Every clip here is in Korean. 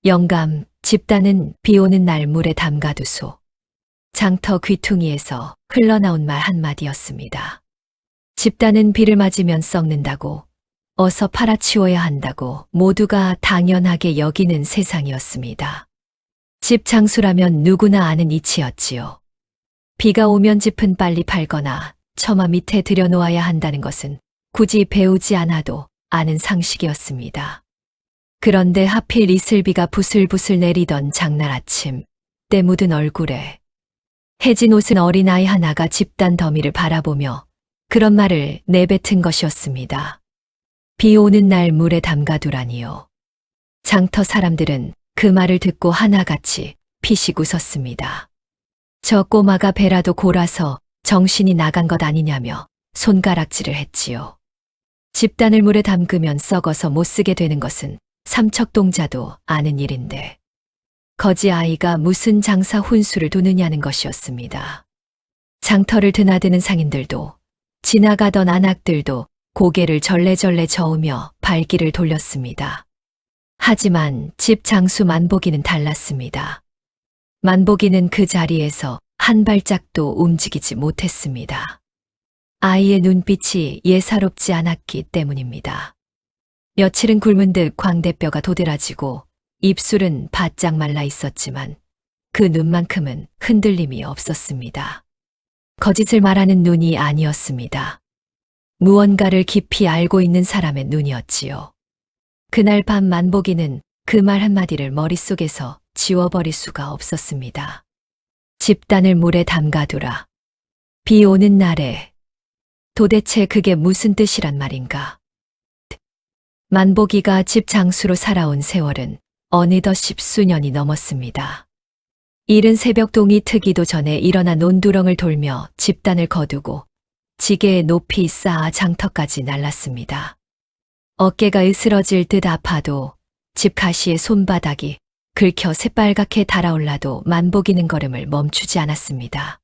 영감, 집단은 비 오는 날 물에 담가두소. 장터 귀퉁이에서 흘러나온 말 한마디였습니다. 집단은 비를 맞으면 썩는다고, 어서 팔아치워야 한다고 모두가 당연하게 여기는 세상이었습니다. 집 장수라면 누구나 아는 이치였지요. 비가 오면 짚은 빨리 팔거나 처마 밑에 들여놓아야 한다는 것은 굳이 배우지 않아도 아는 상식이었습니다. 그런데 하필 이슬비가 부슬부슬 내리던 장날 아침, 때 묻은 얼굴에 해진 옷은 어린아이 하나가 집단 더미를 바라보며 그런 말을 내뱉은 것이었습니다. 비 오는 날 물에 담가두라니요. 장터 사람들은 그 말을 듣고 하나같이 피식 웃었습니다. 저 꼬마가 배라도 골아서 정신이 나간 것 아니냐며 손가락질을 했지요. 집단을 물에 담그면 썩어서 못 쓰게 되는 것은 삼척동자도 아는 일인데 거지 아이가 무슨 장사 훈수를 두느냐는 것이었습니다. 장터를 드나드는 상인들도 지나가던 안악들도 고개를 절레절레 저으며 발길을 돌렸습니다. 하지만 집 장수 만보기는 달랐습니다. 만보기는 그 자리에서 한 발짝도 움직이지 못했습니다. 아이의 눈빛이 예사롭지 않았기 때문입니다. 며칠은 굶은 듯 광대뼈가 도드라지고 입술은 바짝 말라 있었지만 그 눈만큼은 흔들림이 없었습니다. 거짓을 말하는 눈이 아니었습니다. 무언가를 깊이 알고 있는 사람의 눈이었지요. 그날 밤 만보기는 그 말 한마디를 머릿속에서 지워버릴 수가 없었습니다. 집단을 물에 담가두라. 비 오는 날에 도대체 그게 무슨 뜻이란 말인가? 만보기가 집 장수로 살아온 세월은 어느덧 10수년이 넘었습니다. 이른 새벽 동이 트기도 전에 일어나 논두렁을 돌며 집단을 거두고 지게에 높이 쌓아 장터까지 날랐습니다. 어깨가 으스러질 듯 아파도 집 가시의 손바닥이 긁혀 새빨갛게 달아올라도 만보기는 걸음을 멈추지 않았습니다.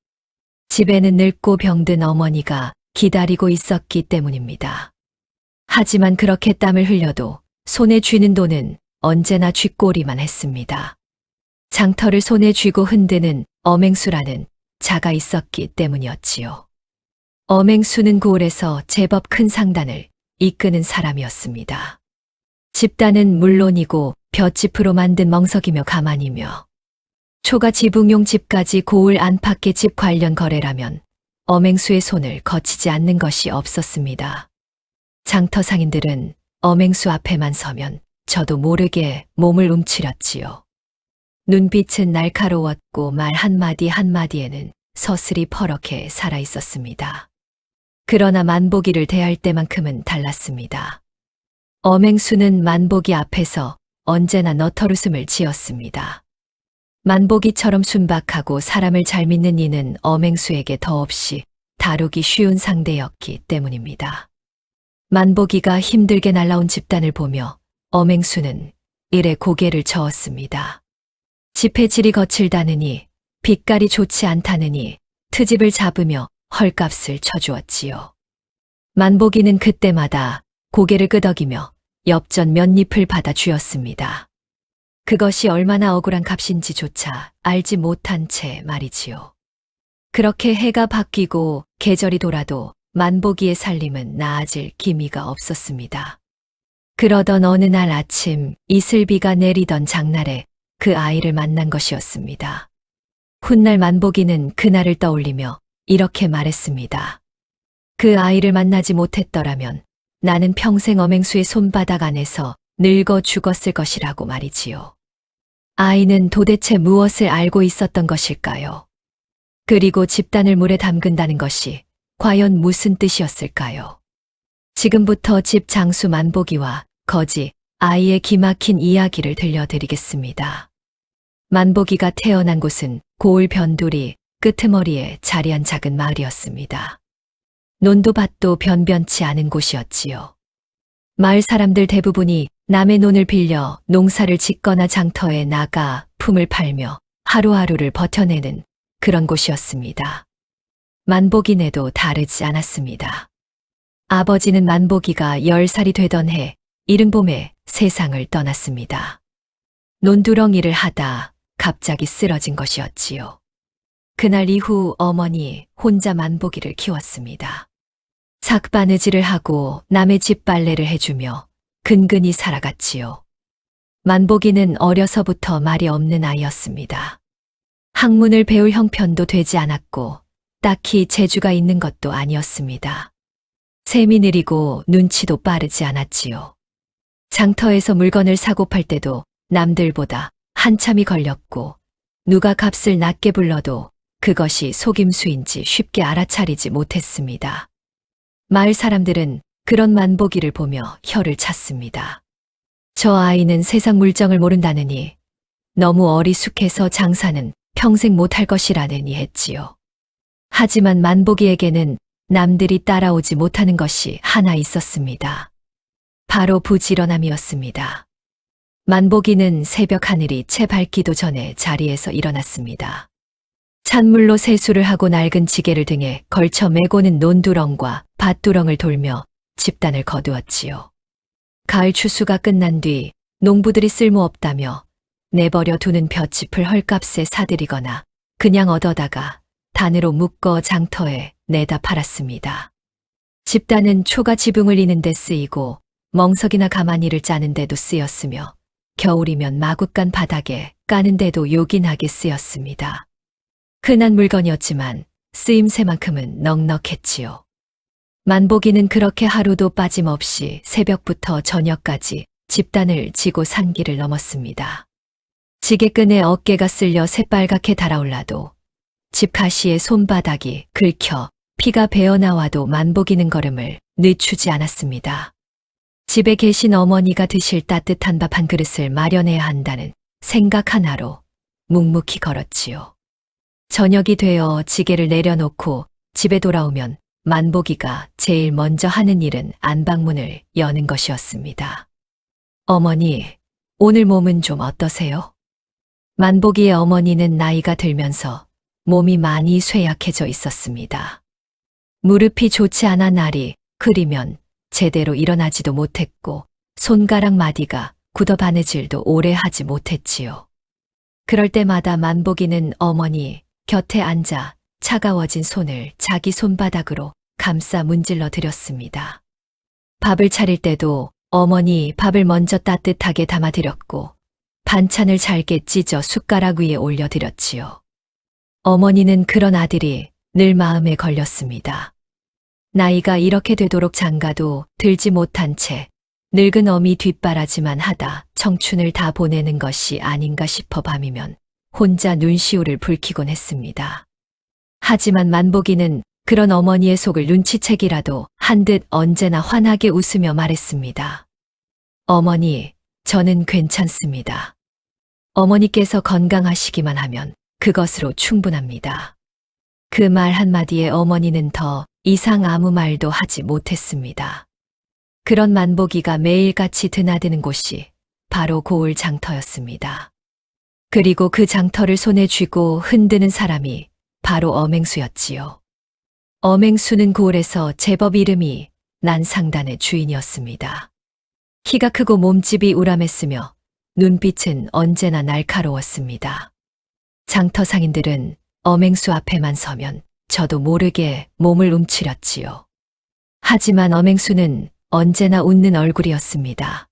집에는 늙고 병든 어머니가 기다리고 있었기 때문입니다. 하지만 그렇게 땀을 흘려도 손에 쥐는 돈은 언제나 쥐꼬리만 했습니다. 장터를 손에 쥐고 흔드는 어맹수라는 자가 있었기 때문이었지요. 어맹수는 고을에서 제법 큰 상단을 이끄는 사람이었습니다. 집단은 물론이고 볏짚으로 만든 멍석이며 가만이며 초가 지붕용 집까지 고을 안팎의 집 관련 거래라면 어맹수의 손을 거치지 않는 것이 없었습니다. 장터 상인들은 어맹수 앞에만 서면 저도 모르게 몸을 움츠렸지요. 눈빛은 날카로웠고 말 한마디 한마디에는 서슬이 퍼렇게 살아있었습니다. 그러나 만보기를 대할 때만큼은 달랐습니다. 어맹수는 만보기 앞에서 언제나 너털웃음을 지었습니다. 만보기처럼 순박하고 사람을 잘 믿는 이는 어맹수에게 더없이 다루기 쉬운 상대였기 때문입니다. 만보기가 힘들게 날라온 집단을 보며 어맹수는 이래 고개를 저었습니다. 집의 질이 거칠다느니 빛깔이 좋지 않다느니 트집을 잡으며 헐값을 쳐주었지요. 만보기는 그때마다 고개를 끄덕이며 엽전 몇 잎을 받아 주었습니다. 그것이 얼마나 억울한 값인지조차 알지 못한 채 말이지요. 그렇게 해가 바뀌고 계절이 돌아도 만보기의 살림은 나아질 기미가 없었습니다. 그러던 어느 날 아침 이슬비가 내리던 장날에 그 아이를 만난 것이었습니다. 훗날 만보기는 그날을 떠올리며 이렇게 말했습니다. 그 아이를 만나지 못했더라면 나는 평생 어맹수의 손바닥 안에서 늙어 죽었을 것이라고 말이지요. 아이는 도대체 무엇을 알고 있었던 것일까요? 그리고 집단을 물에 담근다는 것이 과연 무슨 뜻이었을까요? 지금부터 집 장수 만보기와 거지 아이의 기막힌 이야기를 들려드리겠습니다. 만보기가 태어난 곳은 고을 변두리 끄트머리에 자리한 작은 마을이었습니다. 논도 밭도 변변치 않은 곳이었지요. 마을 사람들 대부분이 남의 논을 빌려 농사를 짓거나 장터에 나가 품을 팔며 하루하루를 버텨내는 그런 곳이었습니다. 만보기네도 다르지 않았습니다. 아버지는 만보기가 10살이 되던 해 이른 봄에 세상을 떠났습니다. 논두렁이를 하다 갑자기 쓰러진 것이었지요. 그날 이후 어머니 혼자 만보기를 키웠습니다. 삭바느질을 하고 남의 집 빨래를 해주며 근근히 살아갔지요. 만보기는 어려서부터 말이 없는 아이였습니다. 학문을 배울 형편도 되지 않았고 딱히 재주가 있는 것도 아니었습니다. 셈이 느리고 눈치도 빠르지 않았지요. 장터에서 물건을 사고 팔 때도 남들보다 한참이 걸렸고 누가 값을 낮게 불러도 그것이 속임수인지 쉽게 알아차리지 못했습니다. 마을 사람들은 그런 만보기를 보며 혀를 찼습니다. 저 아이는 세상 물정을 모른다느니 너무 어리숙해서 장사는 평생 못할 것이라느니 했지요. 하지만 만보기에게는 남들이 따라오지 못하는 것이 하나 있었습니다. 바로 부지런함이었습니다. 만보기는 새벽 하늘이 채 밝기도 전에 자리에서 일어났습니다. 찬물로 세수를 하고 낡은 지게를 등에 걸쳐 메고는 논두렁과 밭두렁을 돌며 집단을 거두었지요. 가을 추수가 끝난 뒤 농부들이 쓸모없다며 내버려 두는 볏짚을 헐값에 사들이거나 그냥 얻어다가 단으로 묶어 장터에 내다 팔았습니다. 집단은 초가 지붕을 이는 데 쓰이고 멍석이나 가마니를 짜는 데도 쓰였으며 겨울이면 마구간 바닥에 까는 데도 요긴하게 쓰였습니다. 흔한 물건이었지만 쓰임새만큼은 넉넉했지요. 만보기는 그렇게 하루도 빠짐없이 새벽부터 저녁까지 집단을 지고 산길을 넘었습니다. 지게끈에 어깨가 쓸려 새빨갛게 달아올라도 집 가시에 손바닥이 긁혀 피가 배어나와도 만보기는 걸음을 늦추지 않았습니다. 집에 계신 어머니가 드실 따뜻한 밥 한 그릇을 마련해야 한다는 생각 하나로 묵묵히 걸었지요. 저녁이 되어 지게를 내려놓고 집에 돌아오면 만보기가 제일 먼저 하는 일은 안방문을 여는 것이었습니다. 어머니, 오늘 몸은 좀 어떠세요? 만보기의 어머니는 나이가 들면서 몸이 많이 쇠약해져 있었습니다. 무릎이 좋지 않아 날이 흐리면 제대로 일어나지도 못했고 손가락 마디가 굳어 바느질도 오래 하지 못했지요. 그럴 때마다 만보기는 어머니 곁에 앉아 차가워진 손을 자기 손바닥으로 감싸 문질러 드렸습니다. 밥을 차릴 때도 어머니 밥을 먼저 따뜻하게 담아드렸고 반찬을 잘게 찢어 숟가락 위에 올려드렸지요. 어머니는 그런 아들이 늘 마음에 걸렸습니다. 나이가 이렇게 되도록 장가도 들지 못한 채 늙은 어미 뒷바라지만 하다 청춘을 다 보내는 것이 아닌가 싶어 밤이면 혼자 눈시울을 붉히곤 했습니다. 하지만 만보기는 그런 어머니의 속을 눈치채기라도 한 듯 언제나 환하게 웃으며 말했습니다. 어머니, 저는 괜찮습니다. 어머니께서 건강하시기만 하면 그것으로 충분합니다. 그 말 한마디에 어머니는 더 이상 아무 말도 하지 못했습니다. 그런 만보기가 매일같이 드나드는 곳이 바로 고을 장터였습니다. 그리고 그 장터를 손에 쥐고 흔드는 사람이 바로 어맹수였지요. 어맹수는 고을에서 제법 이름이 난 상단의 주인이었습니다. 키가 크고 몸집이 우람했으며 눈빛은 언제나 날카로웠습니다. 장터 상인들은 어맹수 앞에만 서면 저도 모르게 몸을 움츠렸지요. 하지만 어맹수는 언제나 웃는 얼굴이었습니다.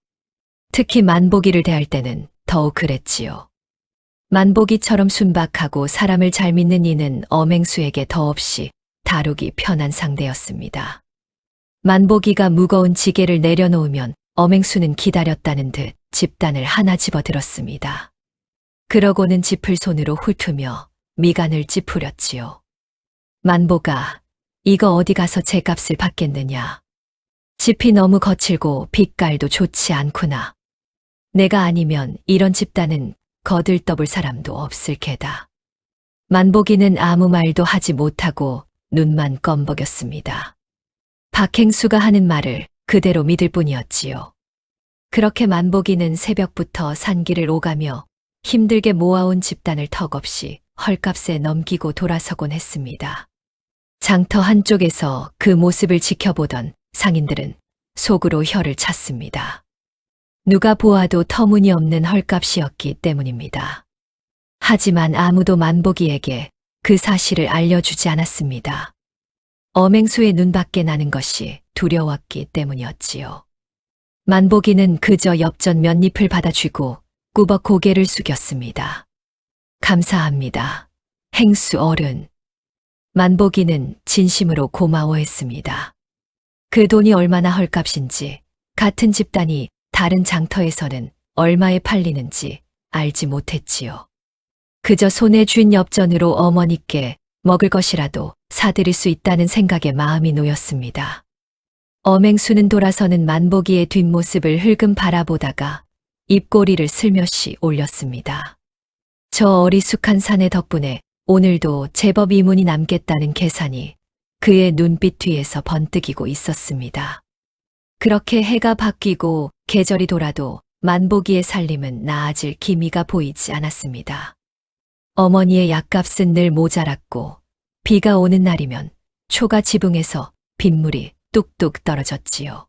특히 만보기를 대할 때는 더욱 그랬지요. 만보기처럼 순박하고 사람을 잘 믿는 이는 어맹수에게 더없이 다루기 편한 상대였습니다. 만보기가 무거운 지게를 내려놓으면 어맹수는 기다렸다는 듯 집단을 하나 집어들었습니다. 그러고는 짚을 손으로 훑으며 미간을 찌푸렸지요. 만보가, 이거 어디 가서 제값을 받겠느냐. 짚이 너무 거칠고 빛깔도 좋지 않구나. 내가 아니면 이런 집단은 거들떠볼 사람도 없을 게다. 만보기는 아무 말도 하지 못하고 눈만 껌벅였습니다. 박행수가 하는 말을 그대로 믿을 뿐이었지요. 그렇게 만보기는 새벽부터 산길을 오가며 힘들게 모아온 집단을 턱없이 헐값에 넘기고 돌아서곤 했습니다. 장터 한쪽에서 그 모습을 지켜보던 상인들은 속으로 혀를 찼습니다. 누가 보아도 터무니없는 헐값이었기 때문입니다. 하지만 아무도 만복이에게 그 사실을 알려주지 않았습니다. 엄행수의 눈밖에 나는 것이 두려웠기 때문이었지요. 만복이는 그저 엽전 몇 잎을 받아쥐고 꾸벅 고개를 숙였습니다. 감사합니다. 행수 어른. 만복이는 진심으로 고마워했습니다. 그 돈이 얼마나 헐값인지, 같은 집단이 다른 장터에서는 얼마에 팔리는지 알지 못했지요. 그저 손에 쥔 엽전으로 어머니께 먹을 것이라도 사드릴 수 있다는 생각에 마음이 놓였습니다. 엄행수는 돌아서는 만복이의 뒷모습을 흘금 바라보다가 입꼬리를 슬며시 올렸습니다. 저 어리숙한 사내 덕분에 오늘도 제법 이문이 남겠다는 계산이 그의 눈빛 뒤에서 번뜩이고 있었습니다. 그렇게 해가 바뀌고 계절이 돌아도 만복이의 살림은 나아질 기미가 보이지 않았습니다. 어머니의 약값은 늘 모자랐고 비가 오는 날이면 초가 지붕에서 빗물이 뚝뚝 떨어졌지요.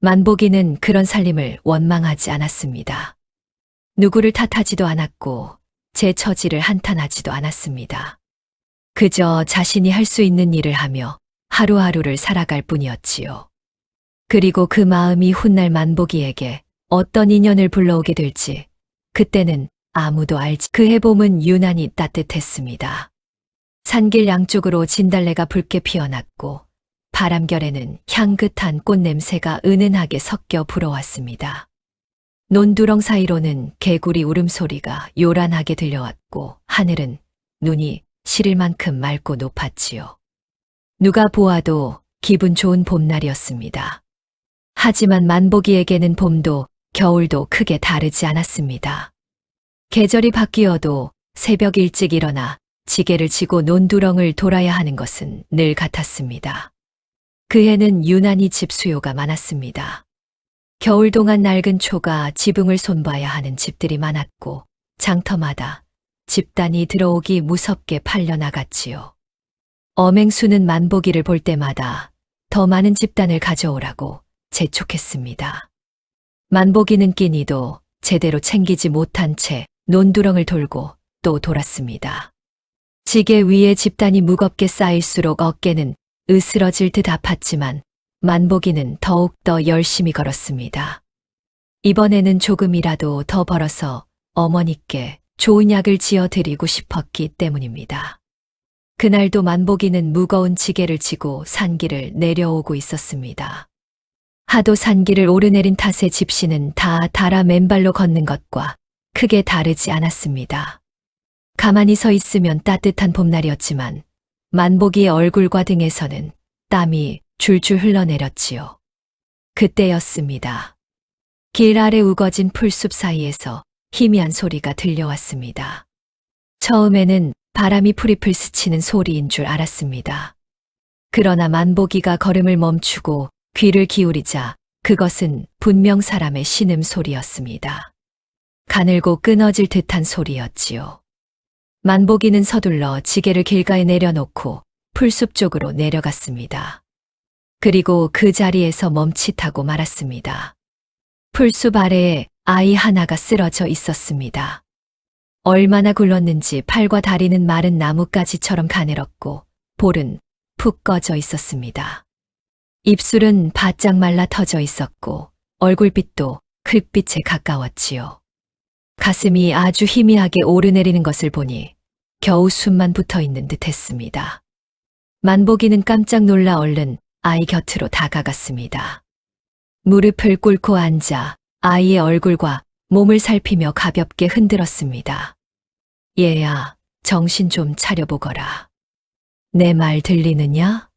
만복이는 그런 살림을 원망하지 않았습니다. 누구를 탓하지도 않았고 제 처지를 한탄하지도 않았습니다. 그저 자신이 할 수 있는 일을 하며 하루하루를 살아갈 뿐이었지요. 그리고 그 마음이 훗날 만복이에게 어떤 인연을 불러오게 될지 그때는 아무도 알지. 그해 봄은 유난히 따뜻했습니다. 산길 양쪽으로 진달래가 붉게 피어났고 바람결에는 향긋한 꽃냄새가 은은하게 섞여 불어왔습니다. 논두렁 사이로는 개구리 울음소리가 요란하게 들려왔고 하늘은 눈이 시릴 만큼 맑고 높았지요. 누가 보아도 기분 좋은 봄날이었습니다. 하지만 만복이에게는 봄도 겨울도 크게 다르지 않았습니다. 계절이 바뀌어도 새벽 일찍 일어나 지게를 지고 논두렁을 돌아야 하는 것은 늘 같았습니다. 그해는 유난히 집 수요가 많았습니다. 겨울 동안 낡은 초가 지붕을 손봐야 하는 집들이 많았고 장터마다 집단이 들어오기 무섭게 팔려나갔지요. 엄행수는 만복이를 볼 때마다 더 많은 집단을 가져오라고 재촉했습니다. 만복이는 끼니도 제대로 챙기지 못한 채 논두렁을 돌고 또 돌았습니다. 지게 위에 집단이 무겁게 쌓일수록 어깨는 으스러질 듯 아팠지만 만복이는 더욱더 열심히 걸었습니다. 이번에는 조금이라도 더 벌어서 어머니께 좋은 약을 지어드리고 싶었기 때문입니다. 그날도 만복이는 무거운 지게를 지고 산길을 내려오고 있었습니다. 하도 산길을 오르내린 탓에 집시는 다 달아 맨발로 걷는 것과 크게 다르지 않았습니다. 가만히 서 있으면 따뜻한 봄날이었지만 만복이의 얼굴과 등에서는 땀이 줄줄 흘러내렸지요. 그때였습니다. 길 아래 우거진 풀숲 사이에서 희미한 소리가 들려왔습니다. 처음에는 바람이 풀잎을 스치는 소리인 줄 알았습니다. 그러나 만복이가 걸음을 멈추고 귀를 기울이자 그것은 분명 사람의 신음소리였습니다. 가늘고 끊어질 듯한 소리였지요. 만복이는 서둘러 지게를 길가에 내려놓고 풀숲 쪽으로 내려갔습니다. 그리고 그 자리에서 멈칫하고 말았습니다. 풀숲 아래에 아이 하나가 쓰러져 있었습니다. 얼마나 굴렀는지 팔과 다리는 마른 나뭇가지처럼 가늘었고 볼은 푹 꺼져 있었습니다. 입술은 바짝 말라 터져 있었고 얼굴빛도 흙빛에 가까웠지요. 가슴이 아주 희미하게 오르내리는 것을 보니 겨우 숨만 붙어 있는 듯 했습니다. 만복이는 깜짝 놀라 얼른 아이 곁으로 다가갔습니다. 무릎을 꿇고 앉아 아이의 얼굴과 몸을 살피며 가볍게 흔들었습니다. 얘야, 정신 좀 차려보거라. 내 말 들리느냐?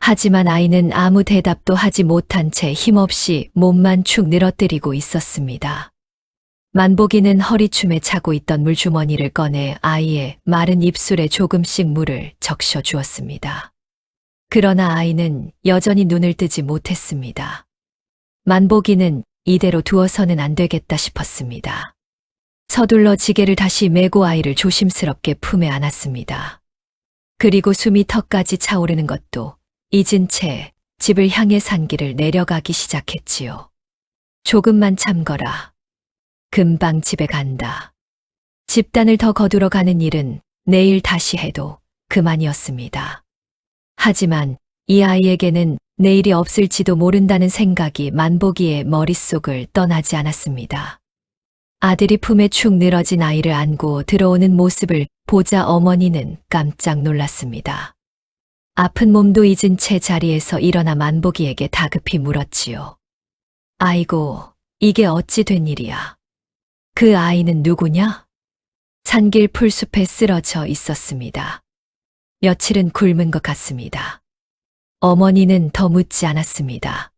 하지만 아이는 아무 대답도 하지 못한 채 힘없이 몸만 축 늘어뜨리고 있었습니다. 만복이는 허리춤에 차고 있던 물주머니를 꺼내 아이의 마른 입술에 조금씩 물을 적셔 주었습니다. 그러나 아이는 여전히 눈을 뜨지 못했습니다. 만복이는 이대로 두어서는 안 되겠다 싶었습니다. 서둘러 지게를 다시 메고 아이를 조심스럽게 품에 안았습니다. 그리고 숨이 턱까지 차오르는 것도 잊은 채 집을 향해 산길을 내려가기 시작했지요. 조금만 참거라. 금방 집에 간다. 집단을 더 거두러 가는 일은 내일 다시 해도 그만이었습니다. 하지만 이 아이에게는 내일이 없을지도 모른다는 생각이 만복이의 머릿속을 떠나지 않았습니다. 아들이 품에 축 늘어진 아이를 안고 들어오는 모습을 보자 어머니는 깜짝 놀랐습니다. 아픈 몸도 잊은 채 자리에서 일어나 만복이에게 다급히 물었지요. 아이고, 이게 어찌 된 일이야? 그 아이는 누구냐? 산길 풀숲에 쓰러져 있었습니다. 며칠은 굶은 것 같습니다. 어머니는 더 묻지 않았습니다.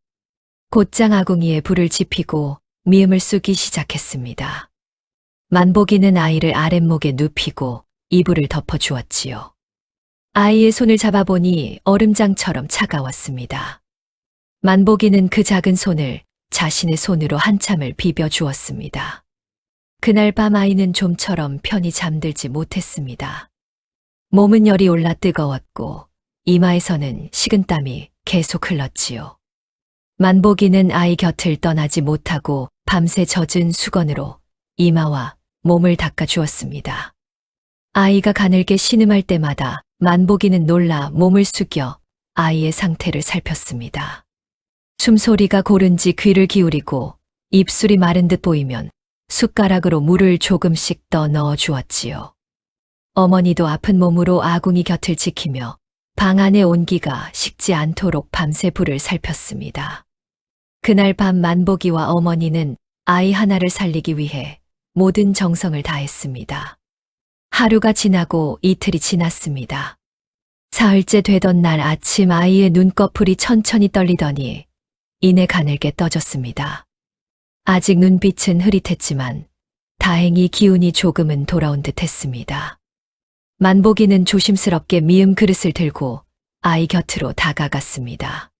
곧장 아궁이에 불을 지피고 미음을 쑤기 시작했습니다. 만복이는 아이를 아랫목에 눕히고 이불을 덮어주었지요. 아이의 손을 잡아보니 얼음장처럼 차가웠습니다. 만복이는 그 작은 손을 자신의 손으로 한참을 비벼주었습니다. 그날 밤 아이는 좀처럼 편히 잠들지 못했습니다. 몸은 열이 올라 뜨거웠고 이마에서는 식은땀이 계속 흘렀지요. 만복이는 아이 곁을 떠나지 못하고 밤새 젖은 수건으로 이마와 몸을 닦아주었습니다. 아이가 가늘게 신음할 때마다 만복이는 놀라 몸을 숙여 아이의 상태를 살폈습니다. 숨소리가 고른지 귀를 기울이고 입술이 마른 듯 보이면 숟가락으로 물을 조금씩 더 넣어 주었지요. 어머니도 아픈 몸으로 아궁이 곁을 지키며 방 안의 온기가 식지 않도록 밤새 불을 살폈습니다. 그날 밤 만복이와 어머니는 아이 하나를 살리기 위해 모든 정성을 다했습니다. 하루가 지나고 이틀이 지났습니다. 사흘째 되던 날 아침 아이의 눈꺼풀이 천천히 떨리더니 이내 가늘게 떠졌습니다. 아직 눈빛은 흐릿했지만 다행히 기운이 조금은 돌아온 듯 했습니다. 만복이는 조심스럽게 미음 그릇을 들고 아이 곁으로 다가갔습니다.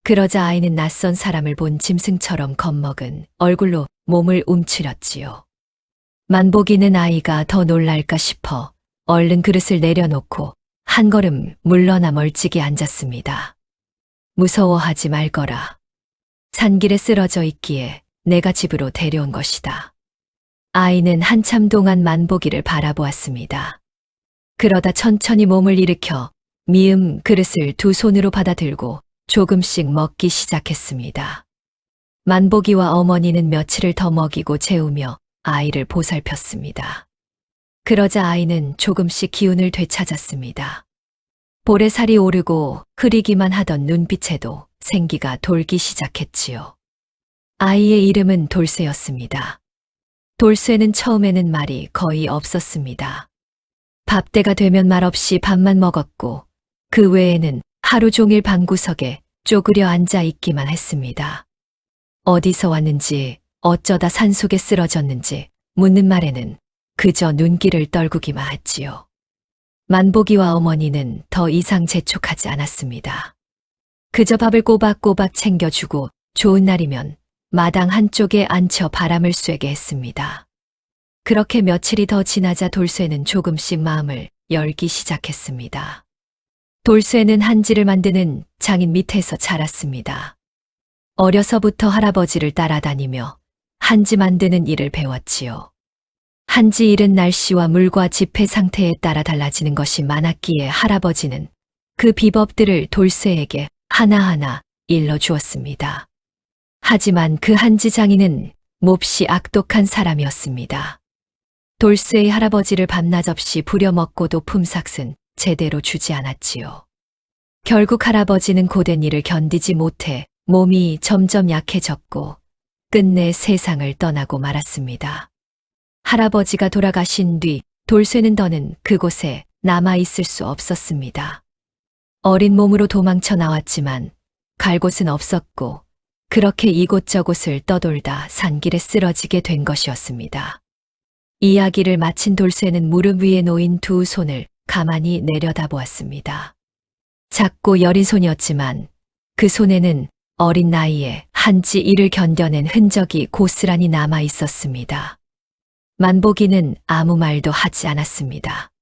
그러자 아이는 낯선 사람을 본 짐승처럼 겁먹은 얼굴로 몸을 움츠렸지요. 만복이는 아이가 더 놀랄까 싶어 얼른 그릇을 내려놓고 한 걸음 물러나 멀찍이 앉았습니다. 무서워하지 말거라. 산길에 쓰러져 있기에 내가 집으로 데려온 것이다. 아이는 한참 동안 만복이를 바라보았습니다. 그러다 천천히 몸을 일으켜 미음 그릇을 두 손으로 받아들고 조금씩 먹기 시작했습니다. 만복이와 어머니는 며칠을 더 먹이고 재우며 아이를 보살폈습니다. 그러자 아이는 조금씩 기운을 되찾았습니다. 볼에 살이 오르고 흐리기만 하던 눈빛에도 생기가 돌기 시작했지요. 아이의 이름은 돌쇠였습니다. 돌쇠는 처음에는 말이 거의 없었습니다. 밥때가 되면 말없이 밥만 먹었고 그 외에는 하루 종일 방구석에 쪼그려 앉아 있기만 했습니다. 어디서 왔는지 어쩌다 산속에 쓰러졌는지 묻는 말에는 그저 눈길을 떨구기만 했지요. 만복이와 어머니는 더 이상 재촉하지 않았습니다. 그저 밥을 꼬박꼬박 챙겨주고 좋은 날이면 마당 한쪽에 앉혀 바람을 쐬게 했습니다. 그렇게 며칠이 더 지나자 돌쇠는 조금씩 마음을 열기 시작했습니다. 돌쇠는 한지를 만드는 장인 밑에서 자랐습니다. 어려서부터 할아버지를 따라다니며 한지 만드는 일을 배웠지요. 한지 일은 날씨와 물과 지폐 상태에 따라 달라지는 것이 많았기에 할아버지는 그 비법들을 돌쇠에게 하나하나 일러주었습니다. 하지만 그 한지 장인은 몹시 악독한 사람이었습니다. 돌쇠의 할아버지를 밤낮 없이 부려먹고도 품삯은 제대로 주지 않았지요. 결국 할아버지는 고된 일을 견디지 못해 몸이 점점 약해졌고 끝내 세상을 떠나고 말았습니다. 할아버지가 돌아가신 뒤 돌쇠는 더는 그곳에 남아있을 수 없었습니다. 어린 몸으로 도망쳐 나왔지만 갈 곳은 없었고 그렇게 이곳저곳을 떠돌다 산길에 쓰러지게 된 것이었습니다. 이야기를 마친 돌쇠는 무릎 위에 놓인 두 손을 가만히 내려다보았습니다. 작고 여린 손이었지만 그 손에는 어린 나이에 한지 일을 견뎌낸 흔적이 고스란히 남아 있었습니다. 만복이는 아무 말도 하지 않았습니다.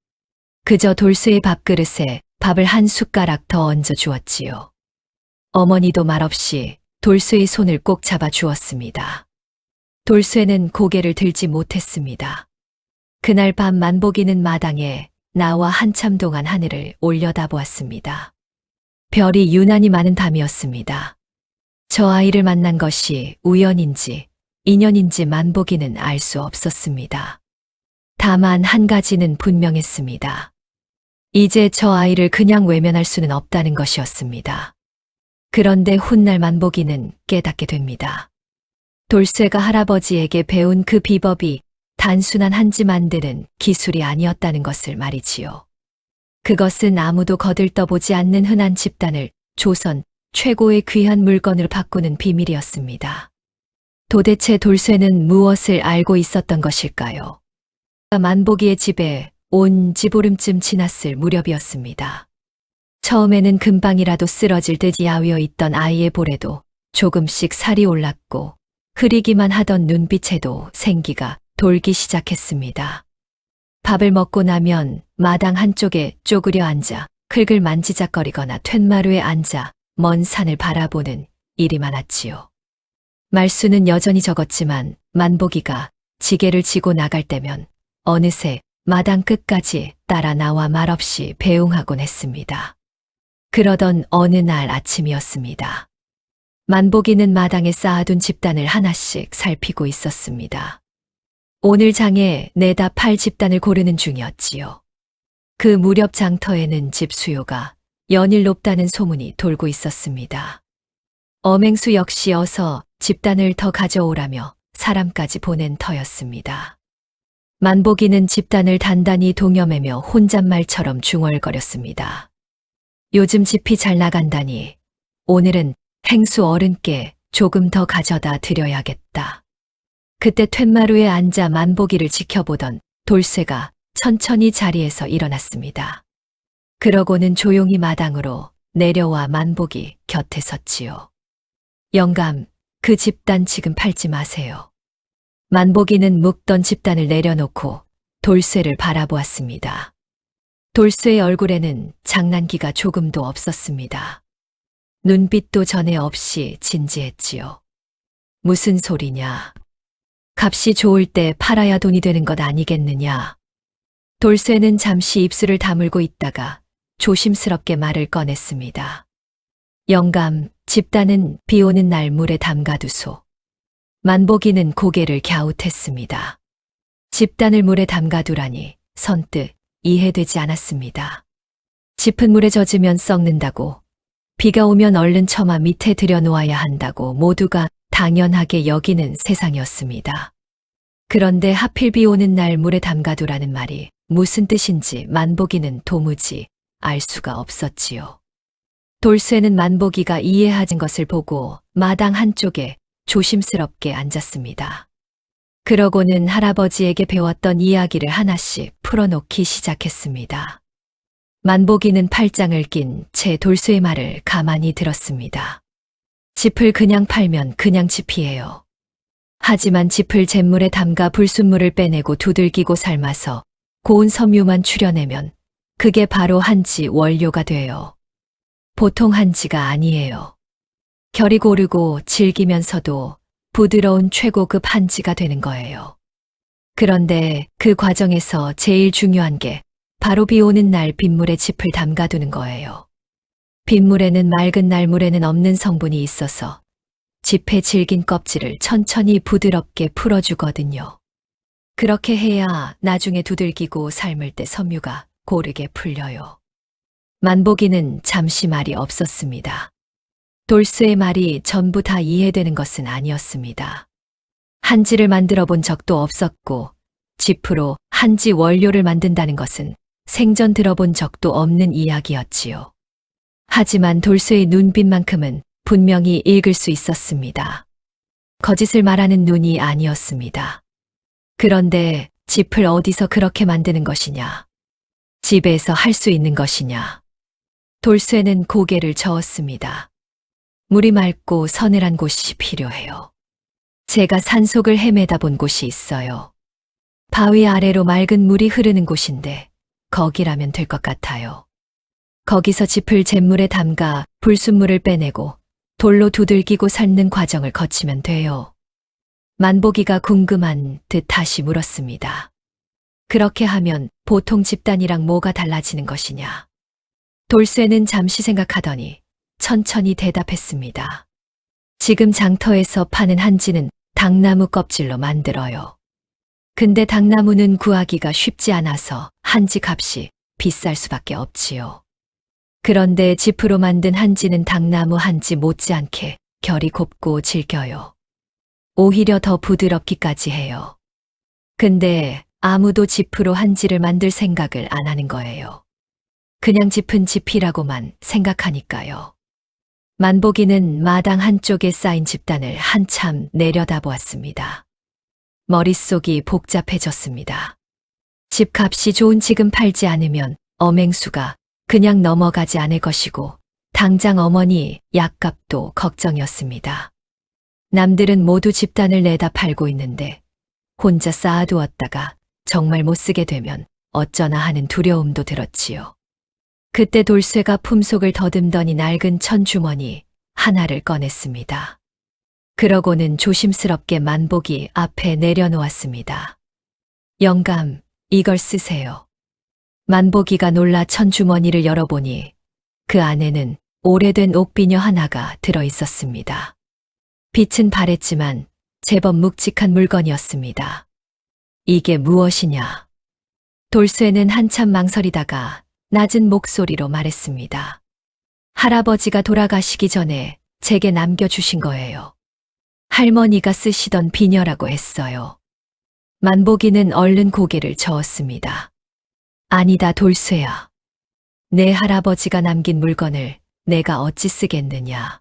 그저 돌쇠의 밥그릇에 밥을 한 숟가락 더 얹어 주었지요. 어머니도 말없이 돌쇠의 손을 꼭 잡아 주었습니다. 돌쇠는 고개를 들지 못했습니다. 그날 밤 만복이는 마당에 나와 한참 동안 하늘을 올려다보았습니다. 별이 유난히 많은 밤이었습니다. 저 아이를 만난 것이 우연인지 인연인지 만복이는 알 수 없었습니다. 다만 한 가지는 분명했습니다. 이제 저 아이를 그냥 외면할 수는 없다는 것이었습니다. 그런데 훗날 만복이는 깨닫게 됩니다. 돌쇠가 할아버지에게 배운 그 비법이 단순한 한지 만드는 기술이 아니었다는 것을 말이지요. 그것은 아무도 거들떠보지 않는 흔한 집단을 조선 최고의 귀한 물건으로 바꾸는 비밀이었습니다. 도대체 돌쇠는 무엇을 알고 있었던 것일까요? 만복이의 집에 온 지보름쯤 지났을 무렵이었습니다. 처음에는 금방이라도 쓰러질 듯 야위어 있던 아이의 볼에도 조금씩 살이 올랐고 흐리기만 하던 눈빛에도 생기가 돌기 시작했습니다. 밥을 먹고 나면 마당 한쪽에 쪼그려 앉아 흙을 만지작거리거나 툇마루에 앉아 먼 산을 바라보는 일이 많았지요. 말수는 여전히 적었지만 만복이가 지게를 지고 나갈 때면 어느새 마당 끝까지 따라 나와 말없이 배웅하곤 했습니다. 그러던 어느 날 아침이었습니다. 만복이는 마당에 쌓아둔 집단을 하나씩 살피고 있었습니다. 오늘 장에 내다 팔 집단을 고르는 중이었지요. 그 무렵 장터에는 집 수요가 연일 높다는 소문이 돌고 있었습니다. 엄행수 역시 어서 집단을 더 가져오라며 사람까지 보낸 터였습니다. 만복이는 집단을 단단히 동여매며 혼잣말처럼 중얼거렸습니다. 요즘 집이 잘 나간다니 오늘은 행수 어른께 조금 더 가져다 드려야겠다. 그때 툇마루에 앉아 만복이를 지켜보던 돌쇠가 천천히 자리에서 일어났습니다. 그러고는 조용히 마당으로 내려와 만복이 곁에 섰지요. 영감, 그 집단 지금 팔지 마세요. 만복이는 묵던 집단을 내려놓고 돌쇠를 바라보았습니다. 돌쇠의 얼굴에는 장난기가 조금도 없었습니다. 눈빛도 전에 없이 진지했지요. 무슨 소리냐? 값이 좋을 때 팔아야 돈이 되는 것 아니겠느냐? 돌쇠는 잠시 입술을 다물고 있다가 조심스럽게 말을 꺼냈습니다. 영감, 집단은 비 오는 날 물에 담가두소. 만복이는 고개를 갸웃했습니다. 집단을 물에 담가두라니 선뜻 이해되지 않았습니다. 짚은 물에 젖으면 썩는다고, 비가 오면 얼른 처마 밑에 들여놓아야 한다고 모두가 당연하게 여기는 세상이었습니다. 그런데 하필 비 오는 날 물에 담가두라는 말이 무슨 뜻인지 만복이는 도무지 알 수가 없었지요. 돌쇠는 만복이가 이해하는 것을 보고 마당 한쪽에 조심스럽게 앉았습니다. 그러고는 할아버지에게 배웠던 이야기를 하나씩 풀어놓기 시작했습니다. 만복이는 팔짱을 낀 채 돌쇠의 말을 가만히 들었습니다. 짚을 그냥 팔면 그냥 짚이에요. 하지만 짚을 잿물에 담가 불순물을 빼내고 두들기고 삶아서 고운 섬유만 추려내면 그게 바로 한지 원료가 돼요. 보통 한지가 아니에요. 결이 고르고 질기면서도 부드러운 최고급 한지가 되는 거예요. 그런데 그 과정에서 제일 중요한 게 바로 비 오는 날 빗물에 짚을 담가두는 거예요. 빗물에는 맑은 날물에는 없는 성분이 있어서 짚의 질긴 껍질을 천천히 부드럽게 풀어주거든요. 그렇게 해야 나중에 두들기고 삶을 때 섬유가 고르게 풀려요. 만복이는 잠시 말이 없었습니다. 돌쇠의 말이 전부 다 이해되는 것은 아니었습니다. 한지를 만들어 본 적도 없었고 짚으로 한지 원료를 만든다는 것은 생전 들어본 적도 없는 이야기였지요. 하지만 돌쇠의 눈빛만큼은 분명히 읽을 수 있었습니다. 거짓을 말하는 눈이 아니었습니다. 그런데 짚을 어디서 그렇게 만드는 것이냐? 집에서 할 수 있는 것이냐? 돌쇠는 고개를 저었습니다. 물이 맑고 서늘한 곳이 필요해요. 제가 산속을 헤매다 본 곳이 있어요. 바위 아래로 맑은 물이 흐르는 곳인데 거기라면 될 것 같아요. 거기서 짚을 잿물에 담가 불순물을 빼내고 돌로 두들기고 삶는 과정을 거치면 돼요. 만보기가 궁금한 듯 다시 물었습니다. 그렇게 하면 보통 집단이랑 뭐가 달라지는 것이냐? 돌쇠는 잠시 생각하더니 천천히 대답했습니다. 지금 장터에서 파는 한지는 당나무 껍질로 만들어요. 근데 당나무는 구하기가 쉽지 않아서 한지 값이 비쌀 수밖에 없지요. 그런데 지프로 만든 한지는 당나무 한지 못지않게 결이 곱고 질겨요. 오히려 더 부드럽기까지 해요. 근데 아무도 지프로 한지를 만들 생각을 안 하는 거예요. 그냥 짚은 지피라고만 생각하니까요. 만보기는 마당 한쪽에 쌓인 집단을 한참 내려다보았습니다. 머릿속이 복잡해졌습니다. 집값이 좋은 지금 팔지 않으면 엄행수가 그냥 넘어가지 않을 것이고 당장 어머니 약값도 걱정이었습니다. 남들은 모두 집단을 내다 팔고 있는데 혼자 쌓아두었다가 정말 못 쓰게 되면 어쩌나 하는 두려움도 들었지요. 그때 돌쇠가 품속을 더듬더니 낡은 천주머니 하나를 꺼냈습니다. 그러고는 조심스럽게 만보기 앞에 내려놓았습니다. 영감, 이걸 쓰세요. 만보기가 놀라 천주머니를 열어보니 그 안에는 오래된 옥비녀 하나가 들어있었습니다. 빛은 바랬지만 제법 묵직한 물건이었습니다. 이게 무엇이냐? 돌쇠는 한참 망설이다가 낮은 목소리로 말했습니다. 할아버지가 돌아가시기 전에 제게 남겨주신 거예요. 할머니가 쓰시던 비녀라고 했어요. 만보기는 얼른 고개를 저었습니다. 아니다, 돌쇠야. 내 할아버지가 남긴 물건을 내가 어찌 쓰겠느냐.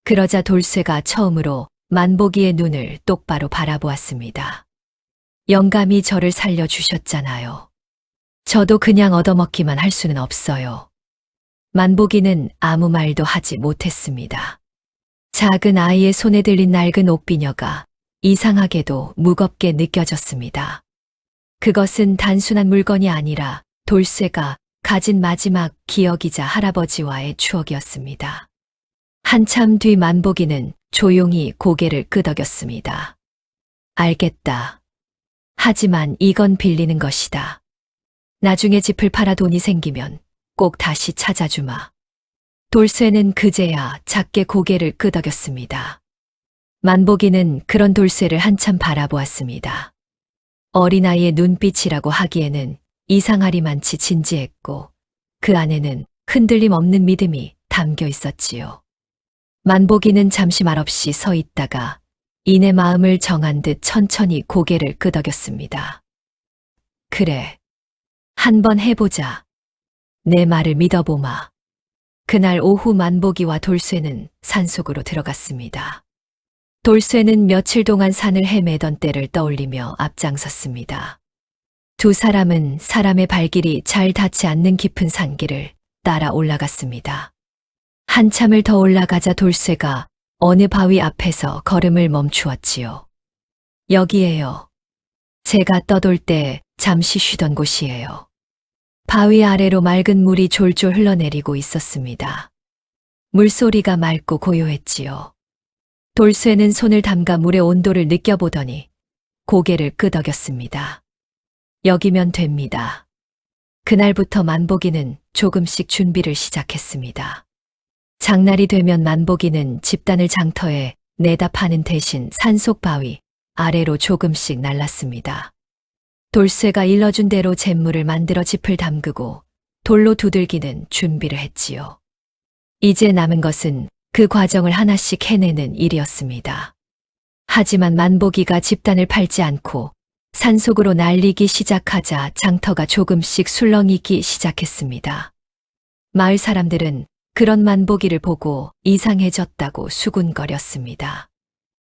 그러자 돌쇠가 처음으로 만보기의 눈을 똑바로 바라보았습니다. 영감이 저를 살려주셨잖아요. 저도 그냥 얻어먹기만 할 수는 없어요. 만보기는 아무 말도 하지 못했습니다. 작은 아이의 손에 들린 낡은 옥비녀가 이상하게도 무겁게 느껴졌습니다. 그것은 단순한 물건이 아니라 돌쇠가 가진 마지막 기억이자 할아버지와의 추억이었습니다. 한참 뒤 만보기는 조용히 고개를 끄덕였습니다. 알겠다. 하지만 이건 빌리는 것이다. 나중에 집을 팔아 돈이 생기면 꼭 다시 찾아주마. 돌쇠는 그제야 작게 고개를 끄덕였습니다. 만보기는 그런 돌쇠를 한참 바라보았습니다. 어린아이의 눈빛이라고 하기에는 이상하리만치 진지했고 그 안에는 흔들림 없는 믿음이 담겨 있었지요. 만보기는 잠시 말없이 서 있다가 이내 마음을 정한 듯 천천히 고개를 끄덕였습니다. 그래. 한번 해보자. 내 말을 믿어보마. 그날 오후 만보기와 돌쇠는 산속으로 들어갔습니다. 돌쇠는 며칠 동안 산을 헤매던 때를 떠올리며 앞장섰습니다. 두 사람은 사람의 발길이 잘 닿지 않는 깊은 산길을 따라 올라갔습니다. 한참을 더 올라가자 돌쇠가 어느 바위 앞에서 걸음을 멈추었지요. 여기에요. 제가 떠돌 때 잠시 쉬던 곳이에요. 바위 아래로 맑은 물이 졸졸 흘러내리고 있었습니다. 물소리가 맑고 고요했지요. 돌쇠는 손을 담가 물의 온도를 느껴보더니 고개를 끄덕였습니다. 여기면 됩니다. 그날부터 만보기는 조금씩 준비를 시작했습니다. 장날이 되면 만보기는 집단을 장터에 내다 파는 대신 산속 바위 아래로 조금씩 날랐습니다. 돌쇠가 일러준 대로 잿물을 만들어 짚을 담그고 돌로 두들기는 준비를 했지요. 이제 남은 것은 그 과정을 하나씩 해내는 일이었습니다. 하지만 만보기가 집단을 팔지 않고 산속으로 날리기 시작하자 장터가 조금씩 술렁이기 시작했습니다. 마을 사람들은 그런 만보기를 보고 이상해졌다고 수군거렸습니다.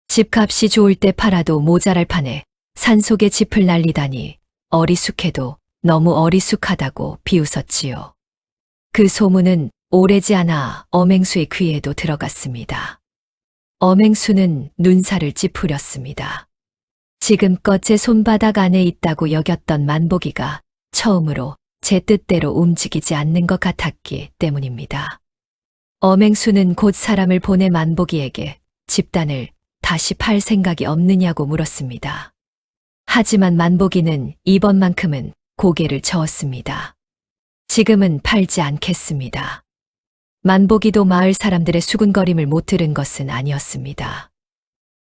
집값이 좋을 때 팔아도 모자랄 판에 산속에 짚을 날리다니 어리숙해도 너무 어리숙하다고 비웃었지요. 그 소문은 오래지 않아 엄행수의 귀에도 들어갔습니다. 엄행수는 눈살을 찌푸렸습니다. 지금껏 제 손바닥 안에 있다고 여겼던 만보기가 처음으로 제 뜻대로 움직이지 않는 것 같았기 때문입니다. 엄행수는 곧 사람을 보내 만복이에게 집단을 다시 팔 생각이 없느냐고 물었습니다. 하지만 만복이는 이번만큼은 고개를 저었습니다. 지금은 팔지 않겠습니다. 만복이도 마을 사람들의 수군거림을 못 들은 것은 아니었습니다.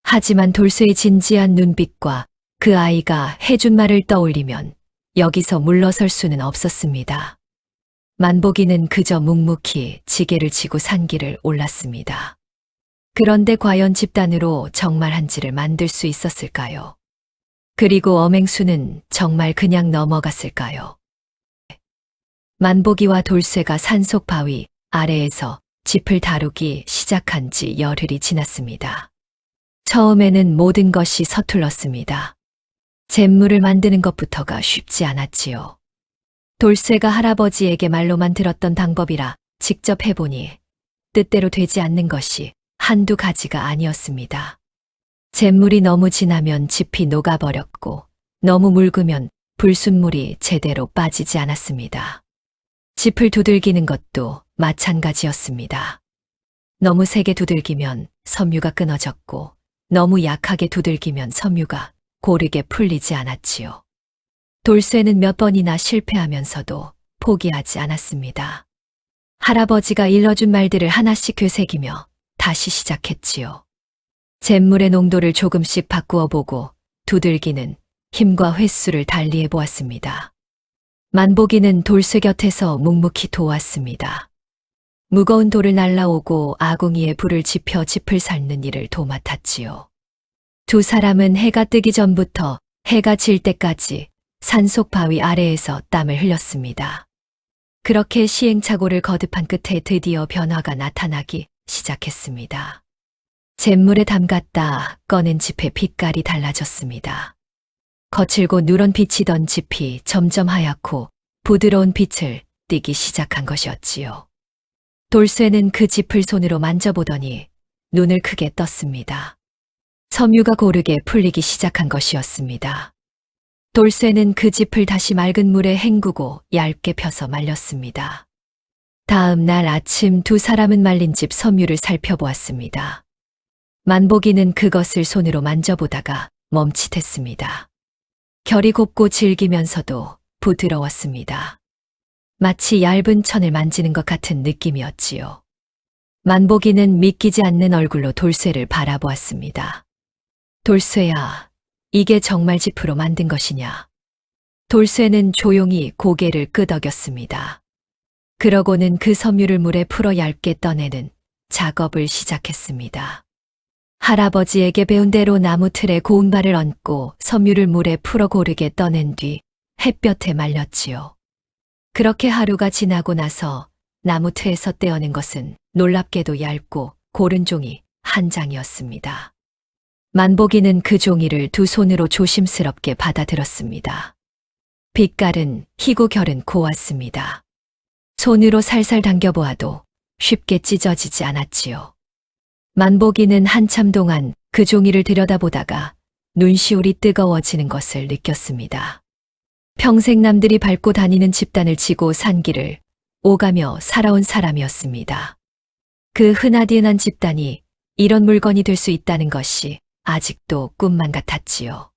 하지만 돌쇠의 진지한 눈빛과 그 아이가 해준 말을 떠올리면 여기서 물러설 수는 없었습니다. 만복이는 그저 묵묵히 지게를 지고 산길을 올랐습니다. 그런데 과연 집단으로 정말 한지를 만들 수 있었을까요? 그리고 엄행수는 정말 그냥 넘어갔을까요? 만복이와 돌쇠가 산속 바위 아래에서 짚을 다루기 시작한 지 열흘이 지났습니다. 처음에는 모든 것이 서툴렀습니다. 잿물을 만드는 것부터가 쉽지 않았지요. 돌쇠가 할아버지에게 말로만 들었던 방법이라 직접 해보니 뜻대로 되지 않는 것이 한두 가지가 아니었습니다. 잿물이 너무 진하면 짚이 녹아버렸고 너무 묽으면 불순물이 제대로 빠지지 않았습니다. 짚을 두들기는 것도 마찬가지였습니다. 너무 세게 두들기면 섬유가 끊어졌고 너무 약하게 두들기면 섬유가 고르게 풀리지 않았지요. 돌쇠는 몇 번이나 실패하면서도 포기하지 않았습니다. 할아버지가 일러준 말들을 하나씩 되새기며 다시 시작했지요. 잿물의 농도를 조금씩 바꾸어 보고 두들기는 힘과 횟수를 달리해 보았습니다. 만복이는 돌쇠 곁에서 묵묵히 도왔습니다. 무거운 돌을 날라오고 아궁이에 불을 지펴 짚을 삶는 일을 도맡았지요. 두 사람은 해가 뜨기 전부터 해가 질 때까지 산속 바위 아래에서 땀을 흘렸습니다. 그렇게 시행착오를 거듭한 끝에 드디어 변화가 나타나기 시작했습니다. 잿물에 담갔다 꺼낸 짚의 빛깔이 달라졌습니다. 거칠고 누런 빛이던 짚이 점점 하얗고 부드러운 빛을 띠기 시작한 것이었지요. 돌쇠는 그 짚을 손으로 만져보더니 눈을 크게 떴습니다. 섬유가 고르게 풀리기 시작한 것이었습니다. 돌쇠는 그 짚을 다시 맑은 물에 헹구고 얇게 펴서 말렸습니다. 다음 날 아침 두 사람은 말린 짚 섬유를 살펴보았습니다. 만복이는 그것을 손으로 만져보다가 멈칫했습니다. 결이 곱고 질기면서도 부드러웠습니다. 마치 얇은 천을 만지는 것 같은 느낌이었지요. 만복이는 믿기지 않는 얼굴로 돌쇠를 바라보았습니다. 돌쇠야, 이게 정말 짚으로 만든 것이냐? 돌쇠는 조용히 고개를 끄덕였습니다. 그러고는 그 섬유를 물에 풀어 얇게 떠내는 작업을 시작했습니다. 할아버지에게 배운 대로 나무 틀에 고운 발을 얹고 섬유를 물에 풀어 고르게 떠낸 뒤 햇볕에 말렸지요. 그렇게 하루가 지나고 나서 나무 트에서 떼어낸 것은 놀랍게도 얇고 고른 종이 한 장이었습니다. 만복이는 그 종이를 두 손으로 조심스럽게 받아들었습니다. 빛깔은 희고 결은 고왔습니다. 손으로 살살 당겨보아도 쉽게 찢어지지 않았지요. 만복이는 한참 동안 그 종이를 들여다보다가 눈시울이 뜨거워지는 것을 느꼈습니다. 평생 남들이 밟고 다니는 집단을 지고 산 길을 오가며 살아온 사람이었습니다. 그 흔하디흔한 집단이 이런 물건이 될 수 있다는 것이 아직도 꿈만 같았지요.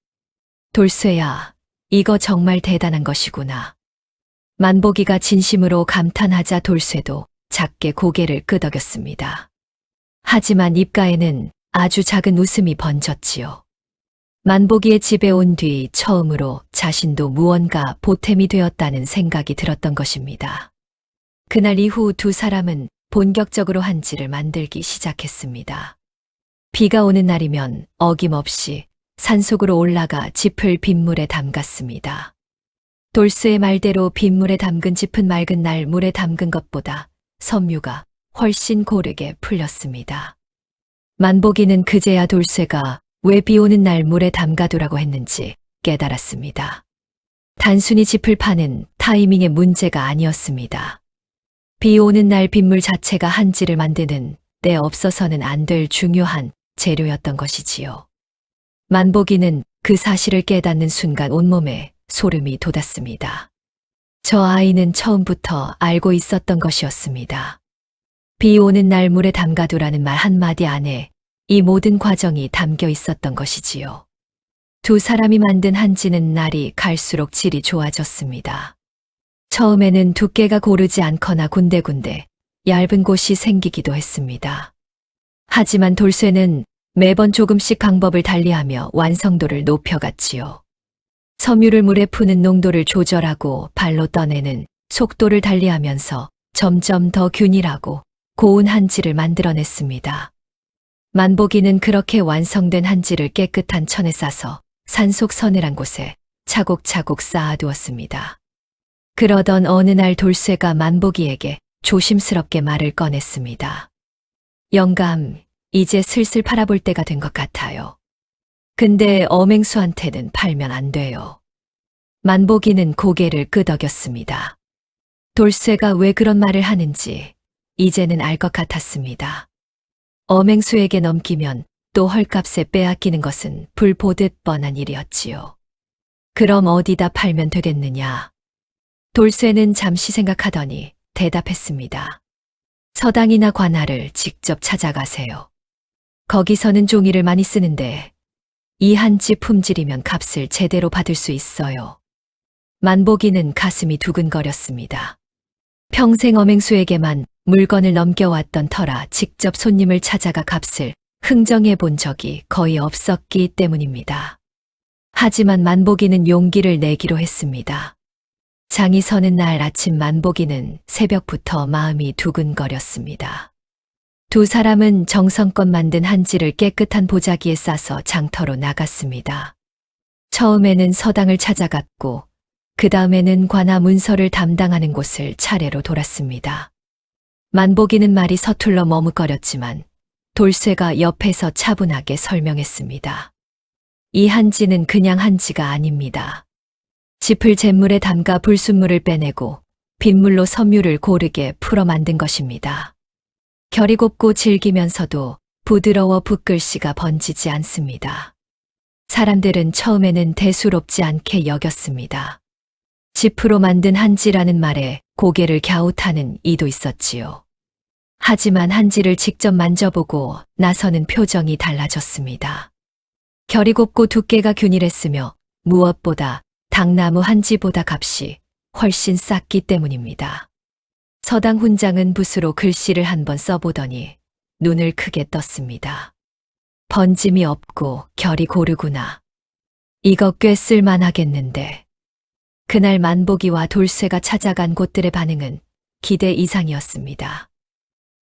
돌쇠야, 이거 정말 대단한 것이구나. 만복이가 진심으로 감탄하자 돌쇠도 작게 고개를 끄덕였습니다. 하지만 입가에는 아주 작은 웃음이 번졌지요. 만복이의 집에 온 뒤 처음으로 자신도 무언가 보탬이 되었다는 생각이 들었던 것입니다. 그날 이후 두 사람은 본격적으로 한지를 만들기 시작했습니다. 비가 오는 날이면 어김없이 산속으로 올라가 짚을 빗물에 담갔습니다. 돌쇠의 말대로 빗물에 담근 짚은 맑은 날 물에 담근 것보다 섬유가 훨씬 고르게 풀렸습니다. 만복이는 그제야 돌쇠가 왜 비 오는 날 물에 담가두라고 했는지 깨달았습니다. 단순히 짚을 파는 타이밍의 문제가 아니었습니다. 비 오는 날 빗물 자체가 한지를 만드는 때 없어서는 안 될 중요한 재료였던 것이지요. 만복이는 그 사실을 깨닫는 순간 온몸에 소름이 돋았습니다. 저 아이는 처음부터 알고 있었던 것이었습니다. 비 오는 날 물에 담가두라는 말 한마디 안에 이 모든 과정이 담겨 있었던 것이지요. 두 사람이 만든 한지는 날이 갈수록 질이 좋아졌습니다. 처음에는 두께가 고르지 않거나 군데군데 얇은 곳이 생기기도 했습니다. 하지만 돌쇠는 매번 조금씩 방법을 달리하며 완성도를 높여갔지요. 섬유를 물에 푸는 농도를 조절하고 발로 떠내는 속도를 달리하면서 점점 더 균일하고 고운 한지를 만들어냈습니다. 만보기는 그렇게 완성된 한지를 깨끗한 천에 싸서 산속 서늘한 곳에 차곡차곡 쌓아두었습니다. 그러던 어느 날 돌쇠가 만보기에게 조심스럽게 말을 꺼냈습니다. 영감, 이제 슬슬 팔아볼 때가 된 것 같아요. 근데 어맹수한테는 팔면 안 돼요. 만보기는 고개를 끄덕였습니다. 돌쇠가 왜 그런 말을 하는지 이제는 알 것 같았습니다. 어맹수에게 넘기면 또 헐값에 빼앗기는 것은 불 보듯 뻔한 일이었지요. 그럼 어디다 팔면 되겠느냐? 돌쇠는 잠시 생각하더니 대답했습니다. 서당이나 관할을 직접 찾아가세요. 거기서는 종이를 많이 쓰는데 이 한지 품질이면 값을 제대로 받을 수 있어요. 만보기는 가슴이 두근거렸습니다. 평생 어맹수에게만 물건을 넘겨왔던 터라 직접 손님을 찾아가 값을 흥정해 본 적이 거의 없었기 때문입니다. 하지만 만보기는 용기를 내기로 했습니다. 장이 서는 날 아침 만보기는 새벽부터 마음이 두근거렸습니다. 두 사람은 정성껏 만든 한지를 깨끗한 보자기에 싸서 장터로 나갔습니다. 처음에는 서당을 찾아갔고 그 다음에는 관아 문서를 담당하는 곳을 차례로 돌았습니다. 만보기는 말이 서툴러 머뭇거렸지만 돌쇠가 옆에서 차분하게 설명했습니다. 이 한지는 그냥 한지가 아닙니다. 짚을 잿물에 담가 불순물을 빼내고 빗물로 섬유를 고르게 풀어 만든 것입니다. 결이 곱고 질기면서도 부드러워 붓글씨가 번지지 않습니다. 사람들은 처음에는 대수롭지 않게 여겼습니다. 짚으로 만든 한지라는 말에 고개를 갸웃하는 이도 있었지요. 하지만 한지를 직접 만져보고 나서는 표정이 달라졌습니다. 결이 곱고 두께가 균일했으며 무엇보다 당나무 한지보다 값이 훨씬 쌌기 때문입니다. 서당 훈장은 붓으로 글씨를 한번 써보더니 눈을 크게 떴습니다. 번짐이 없고 결이 고르구나. 이거 꽤 쓸만하겠는데. 그날 만보기와 돌쇠가 찾아간 곳들의 반응은 기대 이상이었습니다.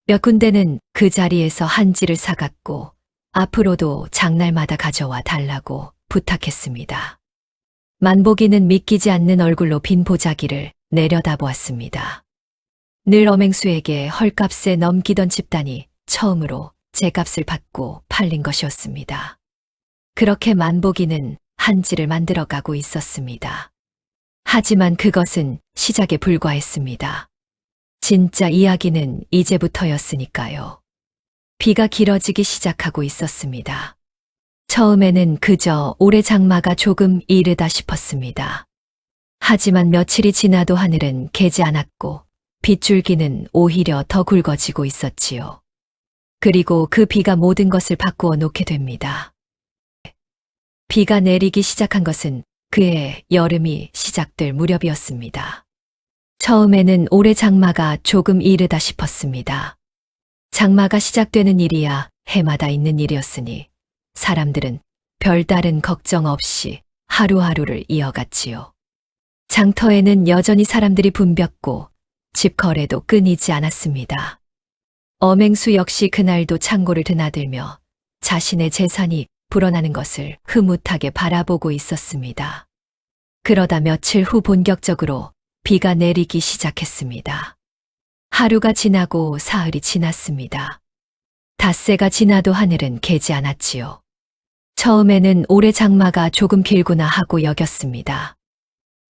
몇 군데는 그 자리에서 한지를 사갔고 앞으로도 장날마다 가져와 달라고 부탁했습니다. 만보기는 믿기지 않는 얼굴로 빈 보자기를 내려다보았습니다. 늘 어맹수에게 헐값에 넘기던 집단이 처음으로 제값을 받고 팔린 것이었습니다. 그렇게 만보기는 한지를 만들어가고 있었습니다. 하지만 그것은 시작에 불과했습니다. 진짜 이야기는 이제부터였으니까요. 비가 길어지기 시작하고 있었습니다. 처음에는 그저 올해 장마가 조금 이르다 싶었습니다. 하지만 며칠이 지나도 하늘은 개지 않았고 빗줄기는 오히려 더 굵어지고 있었지요. 그리고 그 비가 모든 것을 바꾸어 놓게 됩니다. 비가 내리기 시작한 것은 그해 여름이 시작될 무렵이었습니다. 처음에는 올해 장마가 조금 이르다 싶었습니다. 장마가 시작되는 일이야 해마다 있는 일이었으니 사람들은 별다른 걱정 없이 하루하루를 이어갔지요. 장터에는 여전히 사람들이 붐볐고 집 거래도 끊이지 않았습니다. 어맹수 역시 그날도 창고를 드나들며 자신의 재산이 불어나는 것을 흐뭇하게 바라보고 있었습니다. 그러다 며칠 후 본격적으로 비가 내리기 시작했습니다. 하루가 지나고 사흘이 지났습니다. 닷새가 지나도 하늘은 개지 않았지요. 처음에는 올해 장마가 조금 길구나 하고 여겼습니다.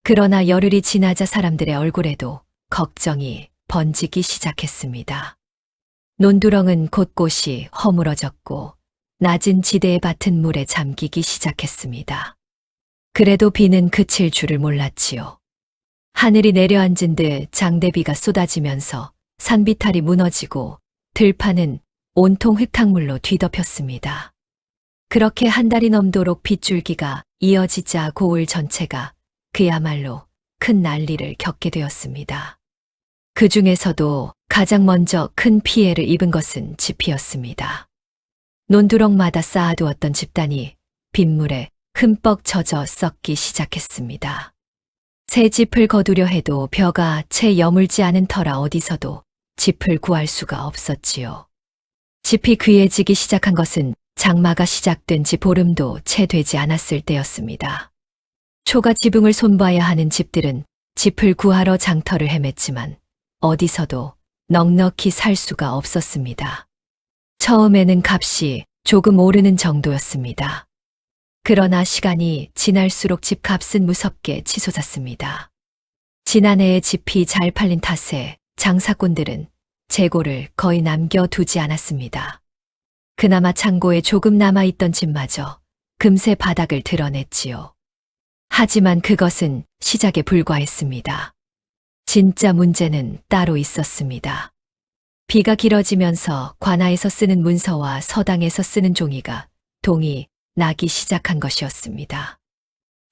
그러나 열흘이 지나자 사람들의 얼굴에도 걱정이 번지기 시작했습니다. 논두렁은 곳곳이 허물어졌고 낮은 지대의 밭은 물에 잠기기 시작했습니다. 그래도 비는 그칠 줄을 몰랐지요. 하늘이 내려앉은 듯 장대비가 쏟아지면서 산비탈이 무너지고 들판은 온통 흙탕물로 뒤덮였습니다. 그렇게 한 달이 넘도록 빗줄기가 이어지자 고을 전체가 그야말로 큰 난리를 겪게 되었습니다. 그 중에서도 가장 먼저 큰 피해를 입은 것은 집이었습니다. 논두렁마다 쌓아두었던 집단이 빗물에 흠뻑 젖어 썩기 시작했습니다. 새 짚을 거두려 해도 벼가 채 여물지 않은 터라 어디서도 짚을 구할 수가 없었지요. 짚이 귀해지기 시작한 것은 장마가 시작된 지 보름도 채 되지 않았을 때였습니다. 초가 지붕을 손봐야 하는 집들은 짚을 구하러 장터를 헤맸지만 어디서도 넉넉히 살 수가 없었습니다. 처음에는 값이 조금 오르는 정도였습니다. 그러나 시간이 지날수록 집값은 무섭게 치솟았습니다. 지난해에 짚이 잘 팔린 탓에 장사꾼들은 재고를 거의 남겨두지 않았습니다. 그나마 창고에 조금 남아있던 집마저 금세 바닥을 드러냈지요. 하지만 그것은 시작에 불과했습니다. 진짜 문제는 따로 있었습니다. 비가 길어지면서 관아에서 쓰는 문서와 서당에서 쓰는 종이가 동이 나기 시작한 것이었습니다.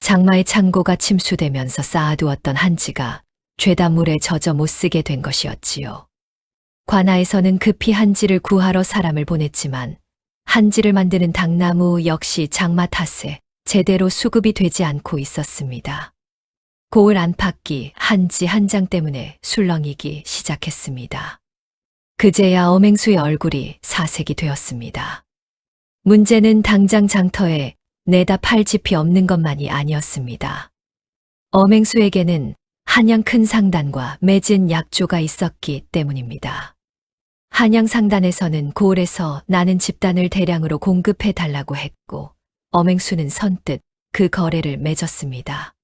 장마의 창고가 침수되면서 쌓아두었던 한지가 죄다 물에 젖어 못 쓰게 된 것이었지요. 관아에서는 급히 한지를 구하러 사람을 보냈지만 한지를 만드는 당나무 역시 장마 탓에 제대로 수급이 되지 않고 있었습니다. 고을 안팎이 한지 한 장 때문에 술렁이기 시작했습니다. 그제야 어맹수의 얼굴이 사색이 되었습니다. 문제는 당장 장터에 내다 팔 짚이 없는 것만이 아니었습니다. 어맹수에게는 한양 큰 상단과 맺은 약조가 있었기 때문입니다. 한양 상단에서는 고을에서 나는 집단을 대량으로 공급해 달라고 했고 어맹수는 선뜻 그 거래를 맺었습니다.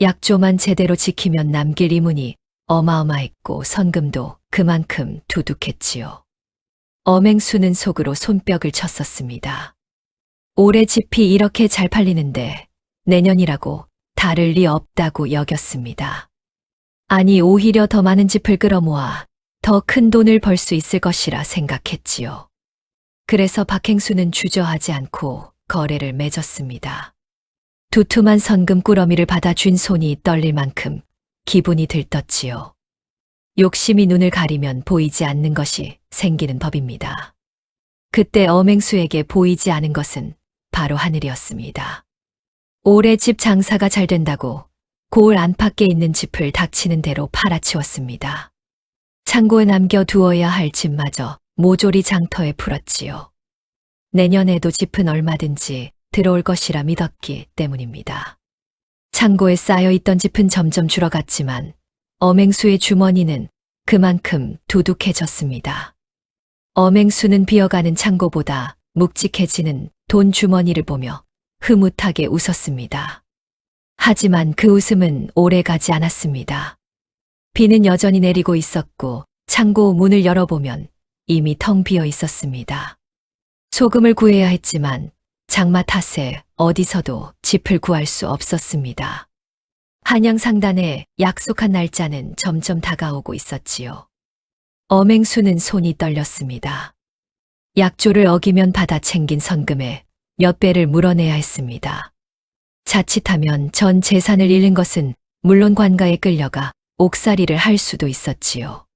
약조만 제대로 지키면 남길 이문이 어마어마했고 선금도 그만큼 두둑했지요. 어맹수는 속으로 손뼉을 쳤었습니다. 올해 짚이 이렇게 잘 팔리는데 내년이라고 다를 리 없다고 여겼습니다. 아니 오히려 더 많은 짚을 끌어모아 더 큰 돈을 벌 수 있을 것이라 생각했지요. 그래서 박행수는 주저하지 않고 거래를 맺었습니다. 두툼한 선금 꾸러미를 받아 쥔 손이 떨릴 만큼 기분이 들떴지요. 욕심이 눈을 가리면 보이지 않는 것이 생기는 법입니다. 그때 어맹수에게 보이지 않은 것은 바로 하늘이었습니다. 올해 집 장사가 잘 된다고 고을 안팎에 있는 짚을 닥치는 대로 팔아치웠습니다. 창고에 남겨두어야 할 짚마저 모조리 장터에 풀었지요. 내년에도 짚은 얼마든지 들어올 것이라 믿었기 때문입니다. 창고에 쌓여있던 짚은 점점 줄어갔지만 어맹수의 주머니는 그만큼 두둑해졌습니다. 어맹수는 비어가는 창고보다 묵직해지는 돈 주머니를 보며 흐뭇하게 웃었습니다. 하지만 그 웃음은 오래 가지 않았습니다. 비는 여전히 내리고 있었고 창고 문을 열어보면 이미 텅 비어 있었습니다. 소금을 구해야 했지만 장마 탓에 어디서도 짚을 구할 수 없었습니다. 한양 상단에 약속한 날짜는 점점 다가오고 있었지요. 어맹수는 손이 떨렸습니다. 약조를 어기면 받아 챙긴 선금에 몇 배를 물어내야 했습니다. 자칫하면 전 재산을 잃는 것은 물론 관가에 끌려가 옥살이를 할 수도 있었지요.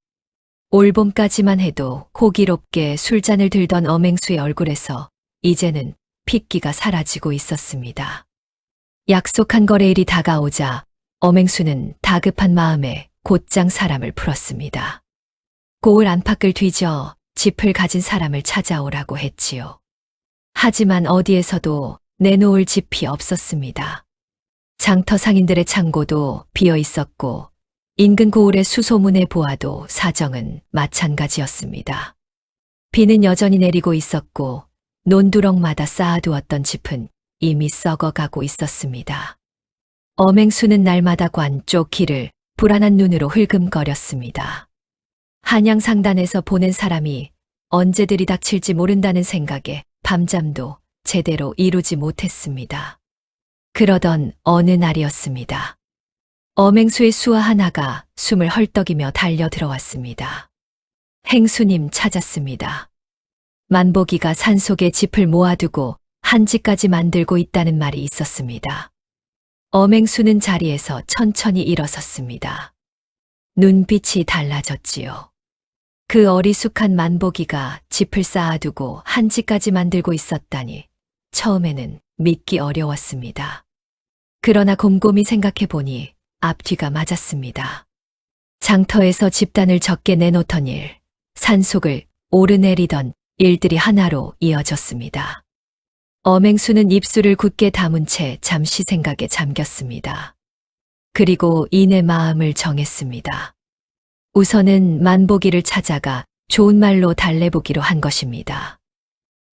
올봄까지만 해도 호기롭게 술잔을 들던 어맹수의 얼굴에서 이제는 핏기가 사라지고 있었습니다. 약속한 거래일이 다가오자 어맹수는 다급한 마음에 곧장 사람을 풀었습니다. 고을 안팎을 뒤져 짚을 가진 사람을 찾아오라고 했지요. 하지만 어디에서도 내놓을 짚이 없었습니다. 장터 상인들의 창고도 비어 있었고 인근 고을의 수소문에 보아도 사정은 마찬가지였습니다. 비는 여전히 내리고 있었고 논두렁마다 쌓아두었던 짚은 이미 썩어가고 있었습니다. 어맹수는 날마다 관 쪽 길을 불안한 눈으로 흘금거렸습니다. 한양 상단에서 보낸 사람이 언제 들이닥칠지 모른다는 생각에 밤잠도 제대로 이루지 못했습니다. 그러던 어느 날이었습니다. 어맹수의 수아 하나가 숨을 헐떡이며 달려 들어왔습니다. 행수님 찾았습니다. 만보기가 산속에 짚을 모아두고 한지까지 만들고 있다는 말이 있었습니다. 엄행수는 자리에서 천천히 일어섰습니다. 눈빛이 달라졌지요. 그 어리숙한 만보기가 짚을 쌓아두고 한지까지 만들고 있었다니 처음에는 믿기 어려웠습니다. 그러나 곰곰이 생각해보니 앞뒤가 맞았습니다. 장터에서 집단을 적게 내놓던 일, 산속을 오르내리던 일들이 하나로 이어졌습니다. 엄행수는 입술을 굳게 다문 채 잠시 생각에 잠겼습니다. 그리고 이내 마음을 정했습니다. 우선은 만보기를 찾아가 좋은 말로 달래보기로 한 것입니다.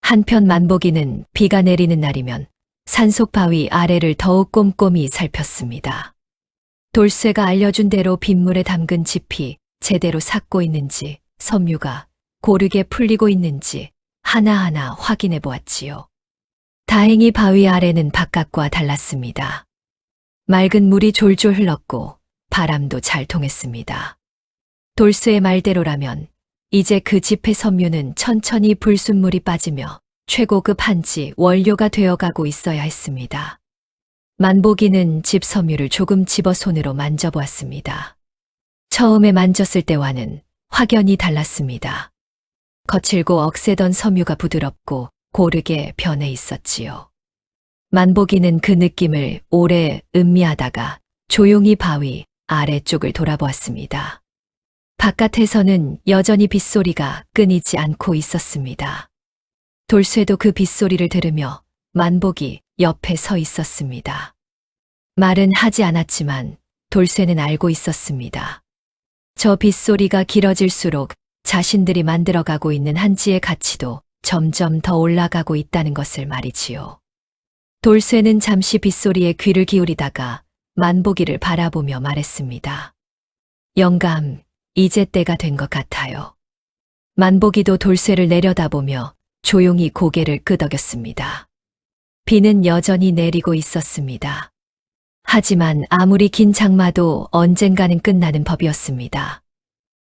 한편 만보기는 비가 내리는 날이면 산속 바위 아래를 더욱 꼼꼼히 살폈습니다. 돌쇠가 알려준 대로 빗물에 담근 짚이 제대로 삭고 있는지, 섬유가 고르게 풀리고 있는지 하나하나 확인해 보았지요. 다행히 바위 아래는 바깥과 달랐습니다. 맑은 물이 졸졸 흘렀고 바람도 잘 통했습니다. 돌쇠의 말대로라면 이제 그 짚의 섬유는 천천히 불순물이 빠지며 최고급 한지 원료가 되어가고 있어야 했습니다. 만보기는 짚 섬유를 조금 집어 손으로 만져보았습니다. 처음에 만졌을 때와는 확연히 달랐습니다. 거칠고 억세던 섬유가 부드럽고 고르게 변해 있었지요. 만보기는 그 느낌을 오래 음미하다가 조용히 바위 아래쪽을 돌아보았습니다. 바깥에서는 여전히 빗소리가 끊이지 않고 있었습니다. 돌쇠도 그 빗소리를 들으며 만보기 옆에 서 있었습니다. 말은 하지 않았지만 돌쇠는 알고 있었습니다. 저 빗소리가 길어질수록 자신들이 만들어가고 있는 한지의 가치도 점점 더 올라가고 있다는 것을 말이지요. 돌쇠는 잠시 빗소리에 귀를 기울이다가 만보기를 바라보며 말했습니다. 영감, 이제 때가 된 것 같아요. 만보기도 돌쇠를 내려다보며 조용히 고개를 끄덕였습니다. 비는 여전히 내리고 있었습니다. 하지만 아무리 긴 장마도 언젠가는 끝나는 법이었습니다.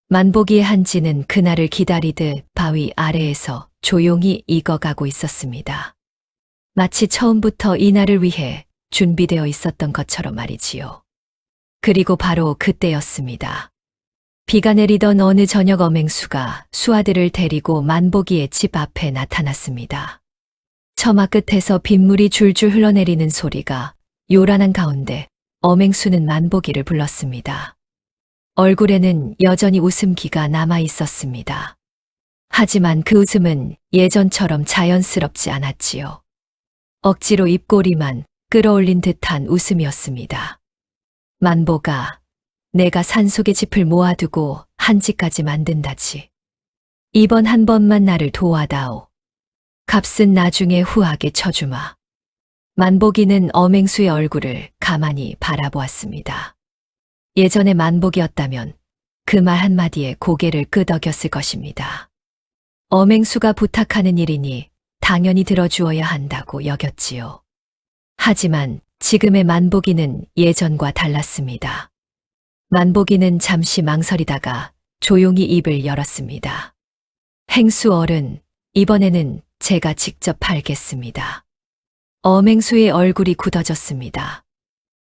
만보기의 한지는 그날을 기다리듯 바위 아래에서 조용히 익어가고 있었습니다. 마치 처음부터 이날을 위해 준비되어 있었던 것처럼 말이지요. 그리고 바로 그때였습니다. 비가 내리던 어느 저녁 엄행수가 수아들을 데리고 만보기의 집 앞에 나타났습니다. 처마 끝에서 빗물이 줄줄 흘러내리는 소리가 요란한 가운데 엄행수는 만보기를 불렀습니다. 얼굴에는 여전히 웃음기가 남아 있었습니다. 하지만 그 웃음은 예전처럼 자연스럽지 않았지요. 억지로 입꼬리만 끌어올린 듯한 웃음이었습니다. 만보가, 내가 산속에 짚을 모아두고 한지까지 만든다지. 이번 한 번만 나를 도와다오. 값은 나중에 후하게 쳐주마. 만보기는 엄행수의 얼굴을 가만히 바라보았습니다. 예전의 만보기였다면 그 말 한마디에 고개를 끄덕였을 것입니다. 엄행수가 부탁하는 일이니 당연히 들어주어야 한다고 여겼지요. 하지만 지금의 만보기는 예전과 달랐습니다. 만보기는 잠시 망설이다가 조용히 입을 열었습니다. 행수 어른, 이번에는 제가 직접 팔겠습니다. 엄행수의 얼굴이 굳어졌습니다.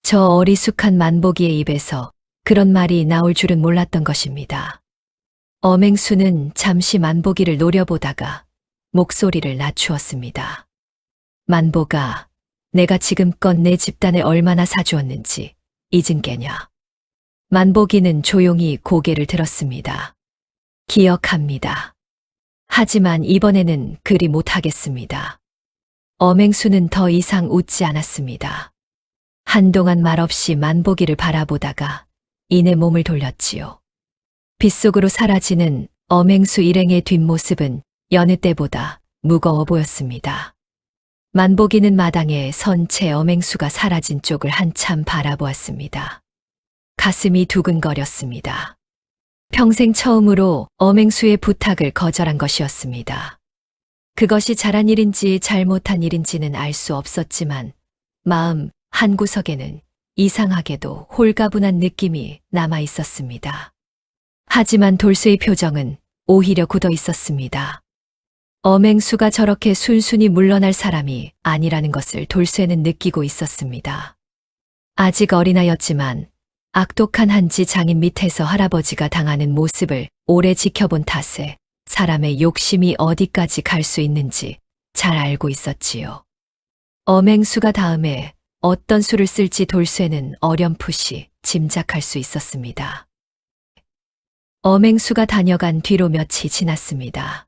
저 어리숙한 만보기의 입에서 그런 말이 나올 줄은 몰랐던 것입니다. 엄행수는 잠시 만보기를 노려보다가 목소리를 낮추었습니다. 만보가, 내가 지금껏 내 집단에 얼마나 사주었는지 잊은 게냐. 만보기는 조용히 고개를 들었습니다. 기억합니다. 하지만 이번에는 그리 못하겠습니다. 엄행수는 더 이상 웃지 않았습니다. 한동안 말없이 만보기를 바라보다가 이내 몸을 돌렸지요. 빗속으로 사라지는 엄행수 일행의 뒷모습은 여느 때보다 무거워 보였습니다. 만보기는 마당에 선 채 엄행수가 사라진 쪽을 한참 바라보았습니다. 가슴이 두근거렸습니다. 평생 처음으로 엄행수의 부탁을 거절한 것이었습니다. 그것이 잘한 일인지 잘못한 일인지는 알 수 없었지만 마음 한구석에는 이상하게도 홀가분한 느낌이 남아 있었습니다. 하지만 돌쇠의 표정은 오히려 굳어 있었습니다. 엄행수가 저렇게 순순히 물러날 사람이 아니라는 것을 돌쇠는 느끼고 있었습니다. 아직 어린아이였지만 악독한 한지 장인 밑에서 할아버지가 당하는 모습을 오래 지켜본 탓에 사람의 욕심이 어디까지 갈 수 있는지 잘 알고 있었지요. 엄행수가 다음에 어떤 수를 쓸지 돌쇠는 어렴풋이 짐작할 수 있었습니다. 엄행수가 다녀간 뒤로 며칠 지났습니다.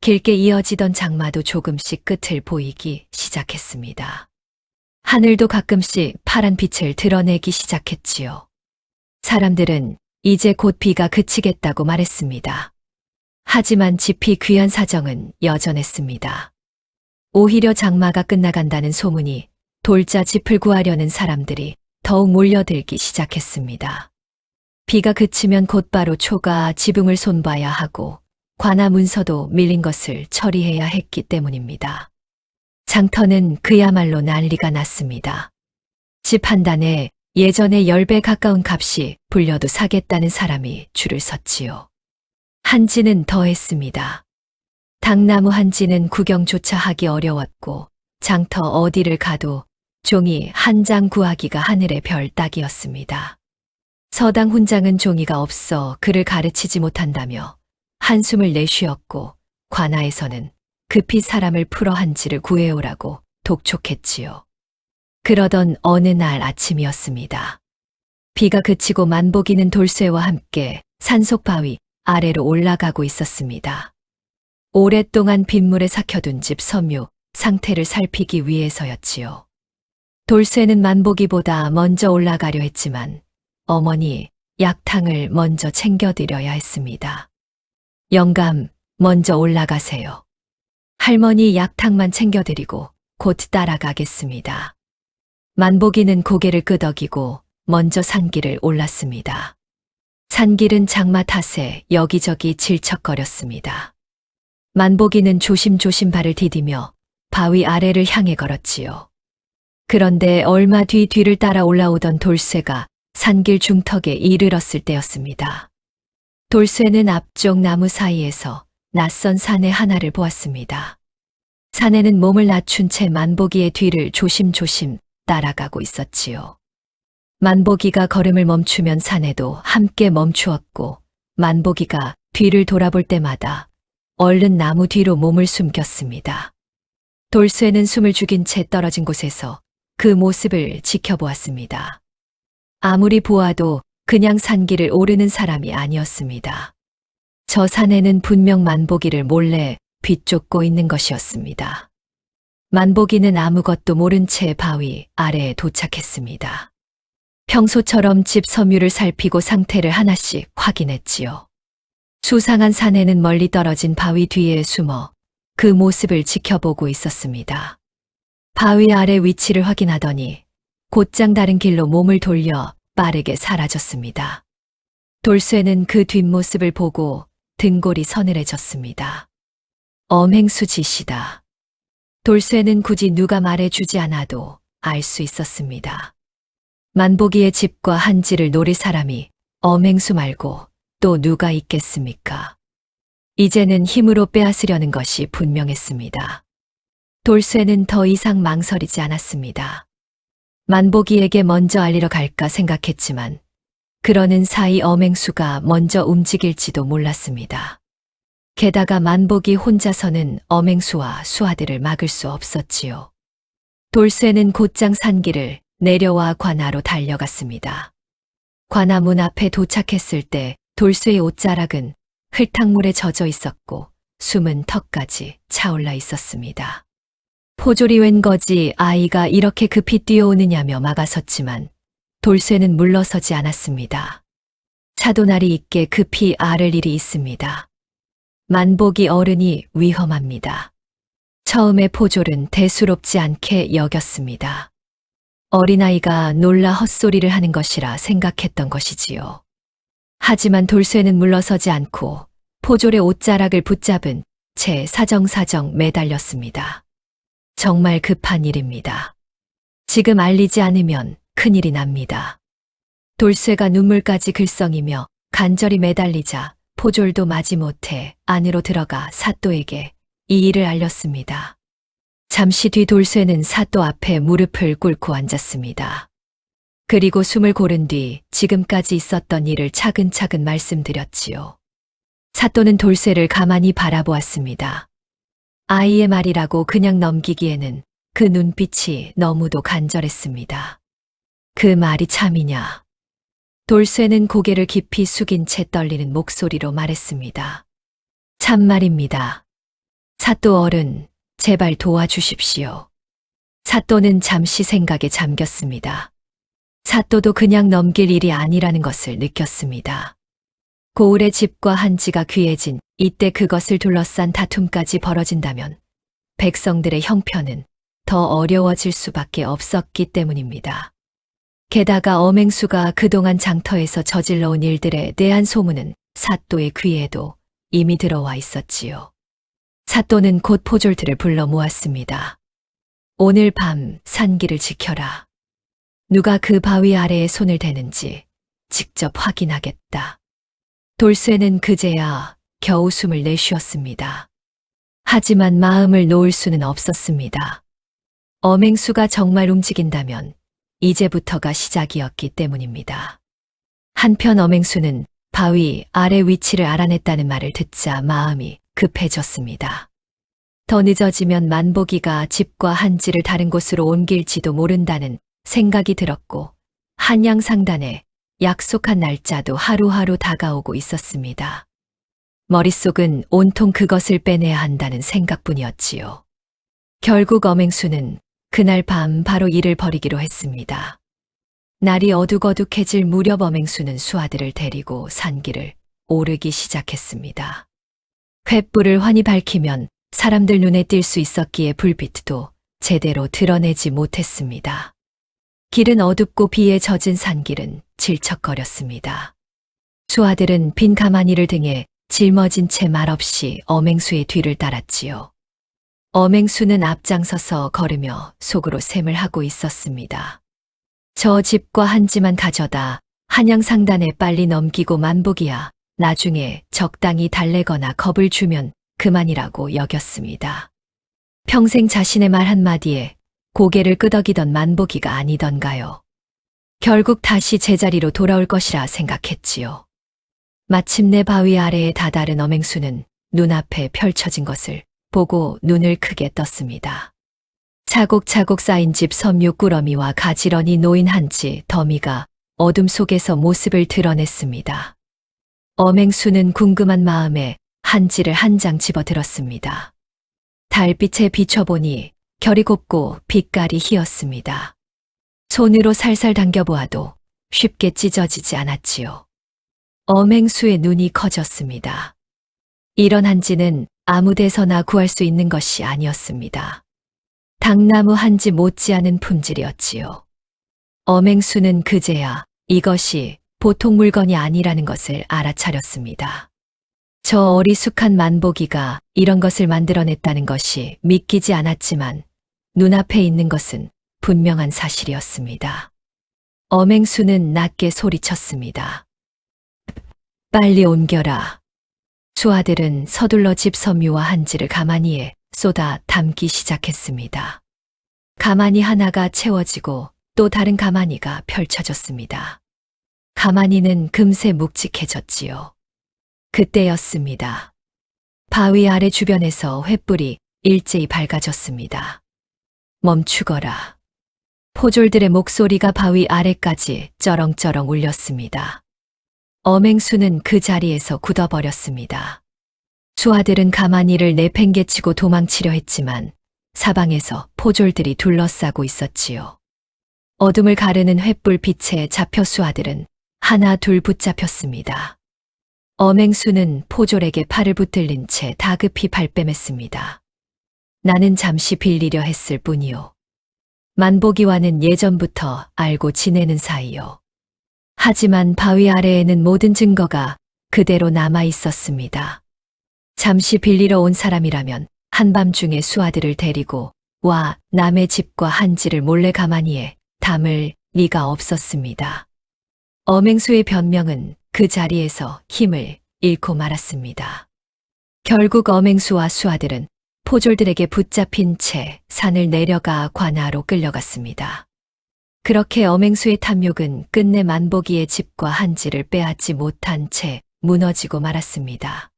길게 이어지던 장마도 조금씩 끝을 보이기 시작했습니다. 하늘도 가끔씩 파란 빛을 드러내기 시작했지요. 사람들은 이제 곧 비가 그치겠다고 말했습니다. 하지만 집이 귀한 사정은 여전했습니다. 오히려 장마가 끝나간다는 소문이 돌자 짚을 구하려는 사람들이 더욱 몰려들기 시작했습니다. 비가 그치면 곧바로 초가 지붕을 손봐야 하고 관아 문서도 밀린 것을 처리해야 했기 때문입니다. 장터는 그야말로 난리가 났습니다. 집 한 단에 예전에 10배 가까운 값이 불려도 사겠다는 사람이 줄을 섰지요. 한지는 더했습니다. 당나무 한지는 구경조차 하기 어려웠고 장터 어디를 가도 종이 한 장 구하기가 하늘의 별 따기였습니다. 서당 훈장은 종이가 없어 글을 가르치지 못한다며 한숨을 내쉬었고 관아에서는 급히 사람을 풀어 한지를 구해오라고 독촉했지요. 그러던 어느 날 아침이었습니다. 비가 그치고 만복이는 돌쇠와 함께 산속 바위 아래로 올라가고 있었습니다. 오랫동안 빗물에 삭혀둔 집 섬유 상태를 살피기 위해서였지요. 돌쇠는 만복이보다 먼저 올라가려 했지만 어머니 약탕을 먼저 챙겨드려야 했습니다. 영감, 먼저 올라가세요. 할머니 약탕만 챙겨드리고 곧 따라가겠습니다. 만복이는 고개를 끄덕이고 먼저 산길을 올랐습니다. 산길은 장마 탓에 여기저기 질척거렸습니다. 만복이는 조심조심 발을 디디며 바위 아래를 향해 걸었지요. 그런데 얼마 뒤를 따라 올라오던 돌쇠가 산길 중턱에 이르렀을 때였습니다. 돌쇠는 앞쪽 나무 사이에서 낯선 사내 하나를 보았습니다. 사내는 몸을 낮춘 채 만복이의 뒤를 조심조심 따라가고 있었지요. 만복이가 걸음을 멈추면 사내도 함께 멈추었고 만복이가 뒤를 돌아볼 때마다 얼른 나무 뒤로 몸을 숨겼습니다. 돌쇠는 숨을 죽인 채 떨어진 곳에서 그 모습을 지켜보았습니다. 아무리 보아도 그냥 산길을 오르는 사람이 아니었습니다. 저 사내는 분명 만복이를 몰래 비쫓고 있는 것이었습니다. 만복이는 아무것도 모른 채 바위 아래에 도착했습니다. 평소처럼 집 섬유를 살피고 상태를 하나씩 확인했지요. 수상한 사내는 멀리 떨어진 바위 뒤에 숨어 그 모습을 지켜보고 있었습니다. 바위 아래 위치를 확인하더니 곧장 다른 길로 몸을 돌려 빠르게 사라졌습니다. 돌쇠는 그 뒷모습을 보고 등골이 서늘해졌습니다. 엄행수 짓이다. 돌쇠는 굳이 누가 말해주지 않아도 알 수 있었습니다. 만복이의 집과 한지를 노릴 사람이 엄행수 말고 또 누가 있겠습니까? 이제는 힘으로 빼앗으려는 것이 분명했습니다. 돌쇠는 더 이상 망설이지 않았습니다. 만복이에게 먼저 알리러 갈까 생각했지만 그러는 사이 엄행수가 먼저 움직일지도 몰랐습니다. 게다가 만복이 혼자서는 엄행수와 수하들을 막을 수 없었지요. 돌쇠는 곧장 산길을 내려와 관아로 달려갔습니다. 관아 문 앞에 도착했을 때 돌쇠의 옷자락은 흙탕물에 젖어 있었고 숨은 턱까지 차올라 있었습니다. 포졸이 웬 거지 아이가 이렇게 급히 뛰어오느냐며 막아섰지만 돌쇠는 물러서지 않았습니다. 차도날이 있게 급히 앓을 일이 있습니다. 만복이 어른이 위험합니다. 처음에 포졸은 대수롭지 않게 여겼습니다. 어린아이가 놀라 헛소리를 하는 것이라 생각했던 것이지요. 하지만 돌쇠는 물러서지 않고 포졸의 옷자락을 붙잡은 채 사정사정 매달렸습니다. 정말 급한 일입니다. 지금 알리지 않으면 큰일이 납니다. 돌쇠가 눈물까지 글썽이며 간절히 매달리자 포졸도 마지못해 안으로 들어가 사또에게 이 일을 알렸습니다. 잠시 뒤 돌쇠는 사또 앞에 무릎을 꿇고 앉았습니다. 그리고 숨을 고른 뒤 지금까지 있었던 일을 차근차근 말씀드렸지요. 사또는 돌쇠를 가만히 바라보았습니다. 아이의 말이라고 그냥 넘기기에는 그 눈빛이 너무도 간절했습니다. 그 말이 참이냐? 돌쇠는 고개를 깊이 숙인 채 떨리는 목소리로 말했습니다. 참말입니다. 사또 어른, 제발 도와주십시오. 사또는 잠시 생각에 잠겼습니다. 사또도 그냥 넘길 일이 아니라는 것을 느꼈습니다. 고을의 집과 한지가 귀해진 이때 그것을 둘러싼 다툼까지 벌어진다면 백성들의 형편은 더 어려워질 수밖에 없었기 때문입니다. 게다가 엄행수가 그동안 장터에서 저질러온 일들에 대한 소문은 사또의 귀에도 이미 들어와 있었지요. 사또는 곧 포졸들을 불러 모았습니다. 오늘 밤 산길을 지켜라. 누가 그 바위 아래에 손을 대는지 직접 확인하겠다. 돌쇠는 그제야 겨우 숨을 내쉬었습니다. 하지만 마음을 놓을 수는 없었습니다. 엄행수가 정말 움직인다면 이제부터가 시작이었기 때문입니다. 한편 엄행수는 바위 아래 위치를 알아냈다는 말을 듣자 마음이 급해졌습니다. 더 늦어지면 만보기가 집과 한지를 다른 곳으로 옮길지도 모른다는 생각이 들었고 한양상단에 약속한 날짜도 하루하루 다가오고 있었습니다. 머릿속은 온통 그것을 빼내야 한다는 생각뿐이었지요. 결국 엄행수는 그날 밤 바로 일을 벌이기로 했습니다. 날이 어둑어둑해질 무렵 엄행수는 수하들을 데리고 산길을 오르기 시작했습니다. 횃불을 환히 밝히면 사람들 눈에 띌 수 있었기에 불빛도 제대로 드러내지 못했습니다. 길은 어둡고 비에 젖은 산길은 질척거렸습니다. 수하들은 빈 가마니를 등에 짊어진 채 말없이 엄행수의 뒤를 따랐지요. 엄행수는 앞장서서 걸으며 속으로 셈을 하고 있었습니다. 저 집과 한지만 가져다 한양상단에 빨리 넘기고 만복이야 나중에 적당히 달래거나 겁을 주면 그만이라고 여겼습니다. 평생 자신의 말 한마디에 고개를 끄덕이던 만복이가 아니던가요. 결국 다시 제자리로 돌아올 것이라 생각했지요. 마침내 바위 아래에 다다른 엄행수는 눈앞에 펼쳐진 것을 보고 눈을 크게 떴습니다. 차곡차곡 쌓인 집 섬유 꾸러미와 가지런히 놓인 한지 더미가 어둠 속에서 모습을 드러냈습니다. 엄행수는 궁금한 마음에 한지를 한 장 집어들었습니다. 달빛에 비춰보니 결이 곱고 빛깔이 희었습니다. 손으로 살살 당겨보아도 쉽게 찢어지지 않았지요. 엄행수의 눈이 커졌습니다. 이런 한지는 아무 데서나 구할 수 있는 것이 아니었습니다. 당나무 한지 못지않은 품질이었지요. 엄행수는 그제야 이것이 보통 물건이 아니라는 것을 알아차렸습니다. 저 어리숙한 만보기가 이런 것을 만들어냈다는 것이 믿기지 않았지만 눈앞에 있는 것은 분명한 사실이었습니다. 엄행수는 낮게 소리쳤습니다. 빨리 옮겨라. 수하들은 서둘러 집 섬유와 한지를 가마니에 쏟아 담기 시작했습니다. 가마니 하나가 채워지고 또 다른 가마니가 펼쳐졌습니다. 가마니는 금세 묵직해졌지요. 그때였습니다. 바위 아래 주변에서 횃불이 일제히 밝아졌습니다. 멈추거라. 포졸들의 목소리가 바위 아래까지 쩌렁쩌렁 울렸습니다. 엄행수는 그 자리에서 굳어버렸습니다. 수하들은 가마니를 내팽개치고 도망치려 했지만 사방에서 포졸들이 둘러싸고 있었지요. 어둠을 가르는 횃불 빛에 잡혀 수하들은 하나 둘 붙잡혔습니다. 엄행수는 포졸에게 팔을 붙들린 채 다급히 발뺌했습니다. 나는 잠시 빌리려 했을 뿐이요. 만보기와는 예전부터 알고 지내는 사이요. 하지만 바위 아래에는 모든 증거가 그대로 남아 있었습니다. 잠시 빌리러 온 사람이라면 한밤중에 수하들을 데리고 와 남의 집과 한지를 몰래 가마니에 담을 리가 없었습니다. 엄행수의 변명은 그 자리에서 힘을 잃고 말았습니다. 결국 어맹수와 수아들은 포졸들에게 붙잡힌 채 산을 내려가 관아로 끌려갔습니다. 그렇게 어맹수의 탐욕은 끝내 만보기의 집과 한지를 빼앗지 못한 채 무너지고 말았습니다.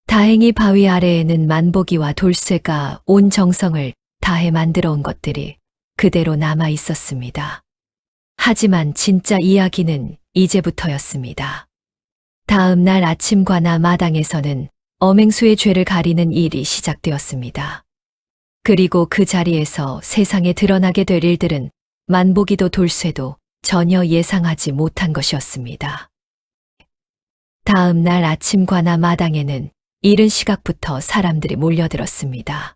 다행히 바위 아래에는 만보기와 돌쇠가 온 정성을 다해 만들어 온 것들이 그대로 남아 있었습니다. 하지만 진짜 이야기는 이제부터였습니다. 다음 날 아침 관아 마당에서는 어맹수의 죄를 가리는 일이 시작되었습니다. 그리고 그 자리에서 세상에 드러나게 될 일들은 만보기도 돌쇠도 전혀 예상하지 못한 것이었습니다. 다음 날 아침 관아 마당에는 이른 시각부터 사람들이 몰려들었습니다.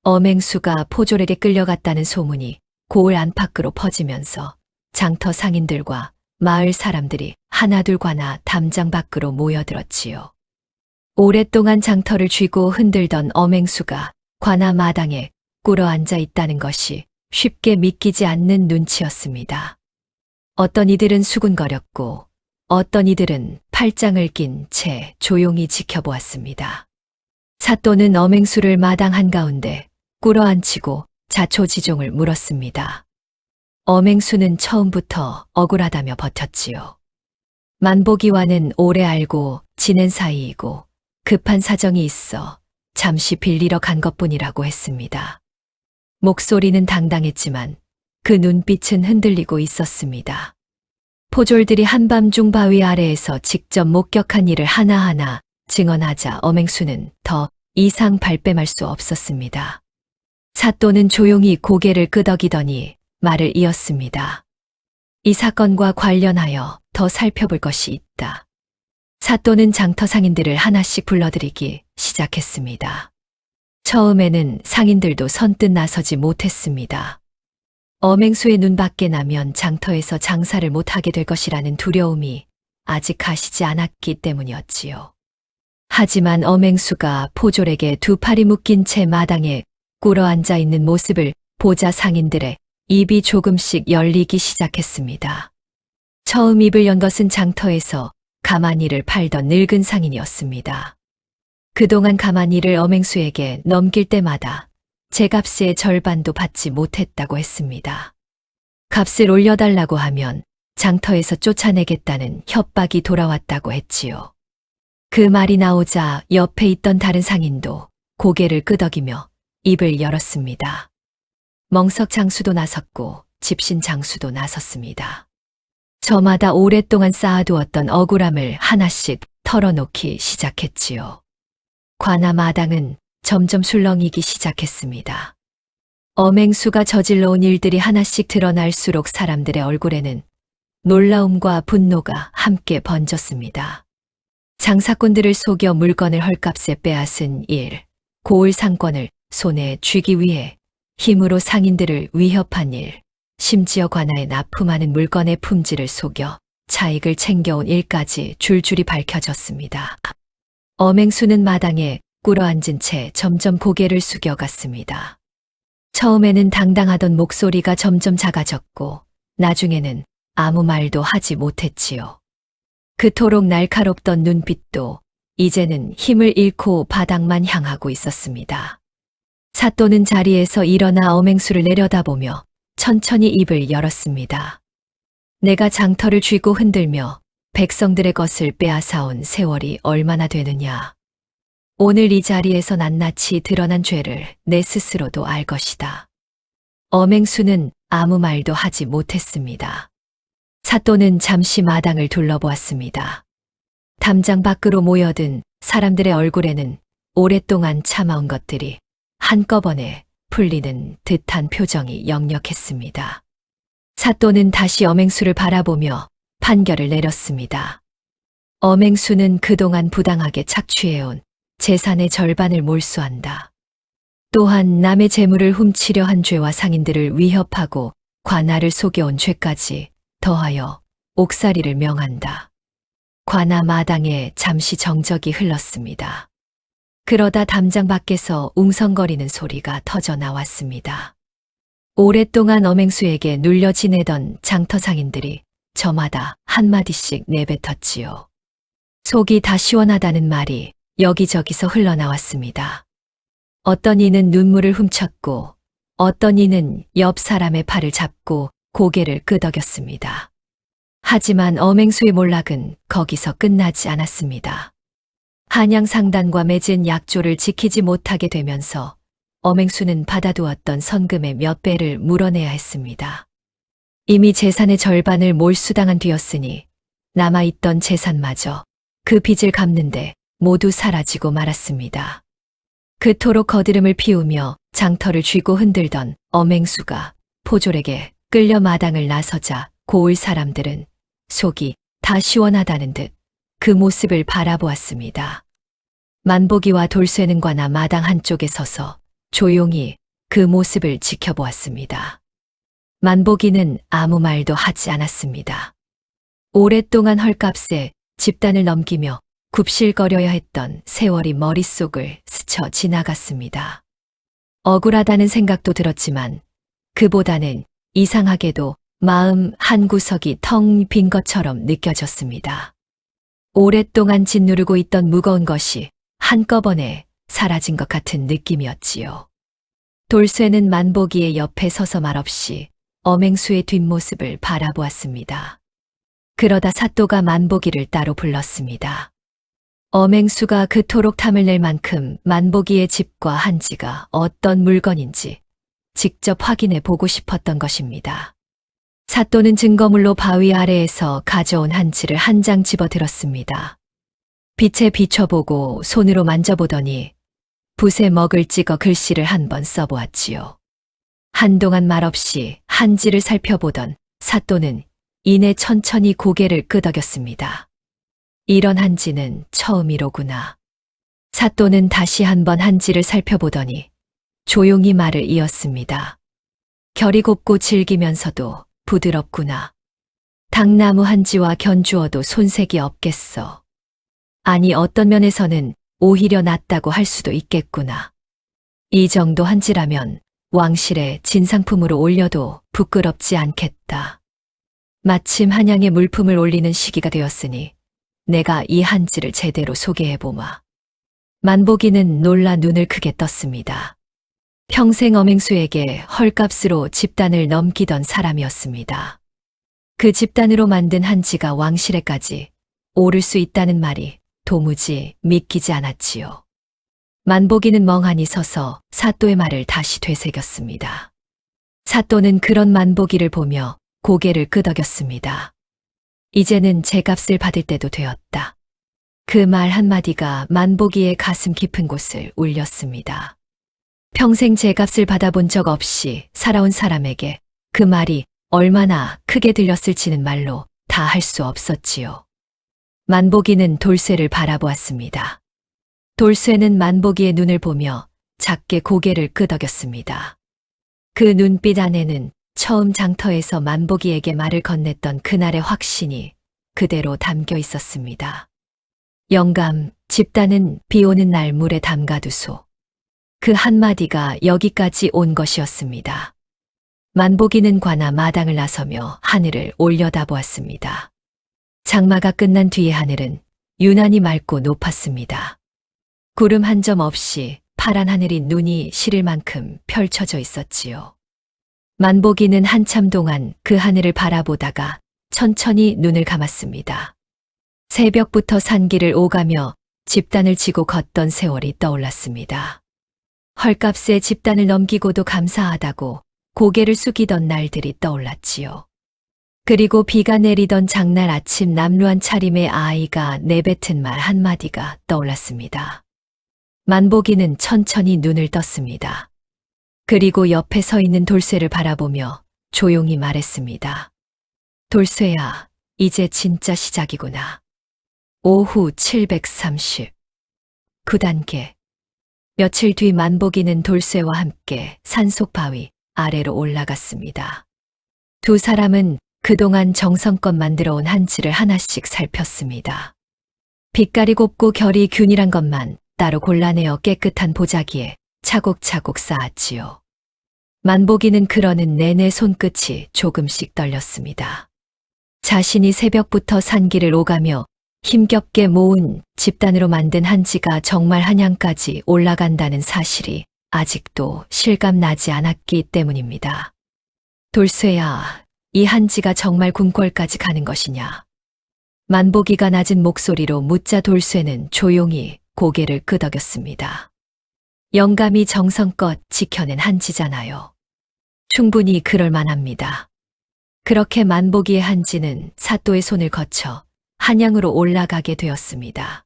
어맹수가 포졸에게 끌려갔다는 소문이 고을 안팎으로 퍼지면서 장터 상인들과 마을 사람들이 하나둘 관아 담장 밖으로 모여들었지요. 오랫동안 장터를 쥐고 흔들던 어맹수가 관아 마당에 꿇어 앉아 있다는 것이 쉽게 믿기지 않는 눈치였습니다. 어떤 이들은 수군거렸고 어떤 이들은 팔짱을 낀 채 조용히 지켜보았습니다. 사또는 어맹수를 마당 한가운데 꿇어 앉히고 자초지종을 물었습니다. 어맹수는 처음부터 억울하다며 버텼지요. 만보기와는 오래 알고 지낸 사이이고 급한 사정이 있어 잠시 빌리러 간 것뿐이라고 했습니다. 목소리는 당당했지만 그 눈빛은 흔들리고 있었습니다. 포졸들이 한밤중 바위 아래에서 직접 목격한 일을 하나하나 증언하자 어맹수는 더 이상 발뺌할 수 없었습니다. 사또는 조용히 고개를 끄덕이더니 말을 이었습니다. 이 사건과 관련하여 더 살펴볼 것이 있다. 사또는 장터 상인들을 하나씩 불러들이기 시작했습니다. 처음에는 상인들도 선뜻 나서지 못했습니다. 어맹수의 눈밖에 나면 장터에서 장사를 못하게 될 것이라는 두려움이 아직 가시지 않았기 때문이었지요. 하지만 어맹수가 포졸에게 두 팔이 묶인 채 마당에 꿇어 앉아 있는 모습을 보자 상인들의 입이 조금씩 열리기 시작했습니다. 처음 입을 연 것은 장터에서 가마니를 팔던 늙은 상인이었습니다. 그동안 가마니를 어맹수에게 넘길 때마다 제 값의 절반도 받지 못했다고 했습니다. 값을 올려달라고 하면 장터에서 쫓아내겠다는 협박이 돌아왔다고 했지요. 그 말이 나오자 옆에 있던 다른 상인도 고개를 끄덕이며 입을 열었습니다. 멍석 장수도 나섰고 집신 장수도 나섰습니다. 저마다 오랫동안 쌓아두었던 억울함을 하나씩 털어놓기 시작했지요. 관아 마당은 점점 술렁이기 시작했습니다. 어맹수가 저질러온 일들이 하나씩 드러날수록 사람들의 얼굴에는 놀라움과 분노가 함께 번졌습니다. 장사꾼들을 속여 물건을 헐값에 빼앗은 일, 고을 상권을 손에 쥐기 위해 힘으로 상인들을 위협한 일, 심지어 관아에 납품하는 물건의 품질을 속여 차익을 챙겨온 일까지 줄줄이 밝혀졌습니다. 어맹수는 마당에 꿇어 앉은 채 점점 고개를 숙여갔습니다. 처음에는 당당하던 목소리가 점점 작아졌고 나중에는 아무 말도 하지 못했지요. 그토록 날카롭던 눈빛도 이제는 힘을 잃고 바닥만 향하고 있었습니다. 사또는 자리에서 일어나 어맹수를 내려다보며 천천히 입을 열었습니다. 내가 장터를 쥐고 흔들며 백성들의 것을 빼앗아온 세월이 얼마나 되느냐. 오늘 이 자리에서 낱낱이 드러난 죄를 내 스스로도 알 것이다. 어맹수는 아무 말도 하지 못했습니다. 사또는 잠시 마당을 둘러보았습니다. 담장 밖으로 모여든 사람들의 얼굴에는 오랫동안 참아온 것들이 한꺼번에 풀리는 듯한 표정이 역력했습니다. 사또는 다시 어맹수를 바라보며 판결을 내렸습니다. 어맹수는 그동안 부당하게 착취해온 재산의 절반을 몰수한다. 또한 남의 재물을 훔치려 한 죄와 상인들을 위협하고 관아를 속여온 죄까지 더하여 옥살이를 명한다. 관아 마당에 잠시 정적이 흘렀습니다. 그러다 담장 밖에서 웅성거리는 소리가 터져 나왔습니다. 오랫동안 어맹수에게 눌려 지내던 장터 상인들이 저마다 한마디씩 내뱉었지요. 속이 다 시원하다는 말이 여기저기서 흘러나왔습니다. 어떤 이는 눈물을 훔쳤고 어떤 이는 옆 사람의 팔을 잡고 고개를 끄덕였습니다. 하지만 엄행수의 몰락은 거기서 끝나지 않았습니다. 한양 상단과 맺은 약조를 지키지 못하게 되면서 엄행수는 받아두었던 선금의 몇 배를 물어내야 했습니다. 이미 재산의 절반을 몰수당한 뒤였으니 남아있던 재산마저 그 빚을 갚는데 모두 사라지고 말았습니다. 그토록 거드름을 피우며 장터를 쥐고 흔들던 엄행수가 포졸에게 끌려 마당을 나서자 고을 사람들은 속이 다 시원하다는 듯 그 모습을 바라보았습니다. 만보기와 돌쇠는 관아 마당 한쪽에 서서 조용히 그 모습을 지켜보았습니다. 만보기는 아무 말도 하지 않았습니다. 오랫동안 헐값에 집단을 넘기며 굽실거려야 했던 세월이 머릿속을 스쳐 지나갔습니다. 억울하다는 생각도 들었지만 그보다는 이상하게도 마음 한구석이 텅 빈 것처럼 느껴졌습니다. 오랫동안 짓누르고 있던 무거운 것이 한꺼번에 사라진 것 같은 느낌이었지요. 돌쇠는 만보기의 옆에 서서 말없이 엄행수의 뒷모습을 바라보았습니다. 그러다 사또가 만보기를 따로 불렀습니다. 엄행수가 그토록 탐을 낼 만큼 만보기의 집과 한지가 어떤 물건인지 직접 확인해 보고 싶었던 것입니다. 사또는 증거물로 바위 아래에서 가져온 한지를 한 장 집어들었습니다. 빛에 비춰보고 손으로 만져보더니 붓에 먹을 찍어 글씨를 한번 써보았지요. 한동안 말없이 한지를 살펴보던 사또는 이내 천천히 고개를 끄덕였습니다. 이런 한지는 처음이로구나. 사또는 다시 한번 한지를 살펴보더니 조용히 말을 이었습니다. 결이 곱고 질기면서도 부드럽구나. 당나무 한지와 견주어도 손색이 없겠어. 아니 어떤 면에서는 오히려 낫다고 할 수도 있겠구나. 이 정도 한지라면 왕실에 진상품으로 올려도 부끄럽지 않겠다. 마침 한양에 물품을 올리는 시기가 되었으니 내가 이 한지를 제대로 소개해보마. 만보기는 놀라 눈을 크게 떴습니다. 평생 엄행수에게 헐값으로 집단을 넘기던 사람이었습니다. 그 집단으로 만든 한지가 왕실에까지 오를 수 있다는 말이 도무지 믿기지 않았지요. 만보기는 멍하니 서서 사또의 말을 다시 되새겼습니다. 사또는 그런 만보기를 보며 고개를 끄덕였습니다. 이제는 제 값을 받을 때도 되었다. 그 말 한마디가 만보기의 가슴 깊은 곳을 울렸습니다. 평생 제 값을 받아본 적 없이 살아온 사람에게 그 말이 얼마나 크게 들렸을지는 말로 다 할 수 없었지요. 만보기는 돌쇠를 바라보았습니다. 돌쇠는 만보기의 눈을 보며 작게 고개를 끄덕였습니다. 그 눈빛 안에는 처음 장터에서 만보기에게 말을 건넸던 그날의 확신이 그대로 담겨 있었습니다. 영감, 집단은 비 오는 날 물에 담가두소. 그 한마디가 여기까지 온 것이었습니다. 만보기는 관아 마당을 나서며 하늘을 올려다보았습니다. 장마가 끝난 뒤의 하늘은 유난히 맑고 높았습니다. 구름 한 점 없이 파란 하늘이 눈이 시릴 만큼 펼쳐져 있었지요. 만보기는 한참 동안 그 하늘을 바라보다가 천천히 눈을 감았습니다. 새벽부터 산길을 오가며 집단을 지고 걷던 세월이 떠올랐습니다. 헐값에 집단을 넘기고도 감사하다고 고개를 숙이던 날들이 떠올랐지요. 그리고 비가 내리던 장날 아침 남루한 차림의 아이가 내뱉은 말 한마디가 떠올랐습니다. 만보기는 천천히 눈을 떴습니다. 그리고 옆에 서 있는 돌쇠를 바라보며 조용히 말했습니다. 돌쇠야, 이제 진짜 시작이구나. 오후 730. 9단계. 며칠 뒤 만보기는 돌쇠와 함께 산속 바위 아래로 올라갔습니다. 두 사람은 그동안 정성껏 만들어 온 한지를 하나씩 살폈습니다. 빛깔이 곱고 결이 균일한 것만 따로 골라내어 깨끗한 보자기에 차곡차곡 쌓았지요. 만보기는 그러는 내내 손끝이 조금씩 떨렸습니다. 자신이 새벽부터 산길을 오가며 힘겹게 모은 집단으로 만든 한지가 정말 한양까지 올라간다는 사실이 아직도 실감나지 않았기 때문입니다. 돌쇠야, 이 한지가 정말 궁궐까지 가는 것이냐? 만보기가 낮은 목소리로 묻자 돌쇠는 조용히 고개를 끄덕였습니다. 영감이 정성껏 지켜낸 한지잖아요. 충분히 그럴 만합니다. 그렇게 만보기의 한지는 사또의 손을 거쳐 한양으로 올라가게 되었습니다.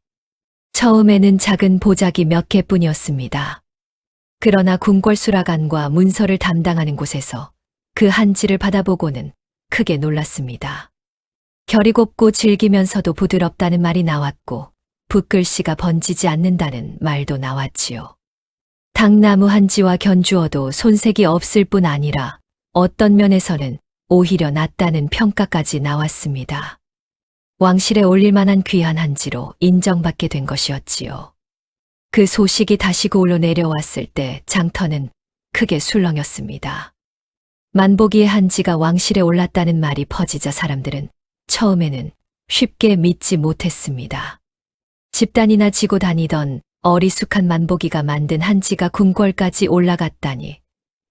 처음에는 작은 보자기 몇 개뿐이었습니다. 그러나 궁궐수라관과 문서를 담당하는 곳에서 그 한지를 받아보고는 크게 놀랐습니다. 결이 곱고 질기면서도 부드럽다는 말이 나왔고 붓글씨가 번지지 않는다는 말도 나왔지요. 당나무 한지와 견주어도 손색이 없을 뿐 아니라 어떤 면에서는 오히려 낫다는 평가까지 나왔습니다. 왕실에 올릴 만한 귀한 한지로 인정받게 된 것이었지요. 그 소식이 다시 고을로 내려왔을 때 장터는 크게 술렁였습니다. 만보기의 한지가 왕실에 올랐다는 말이 퍼지자 사람들은 처음에는 쉽게 믿지 못했습니다. 집단이나 지고 다니던 어리숙한 만보기가 만든 한지가 궁궐까지 올라갔다니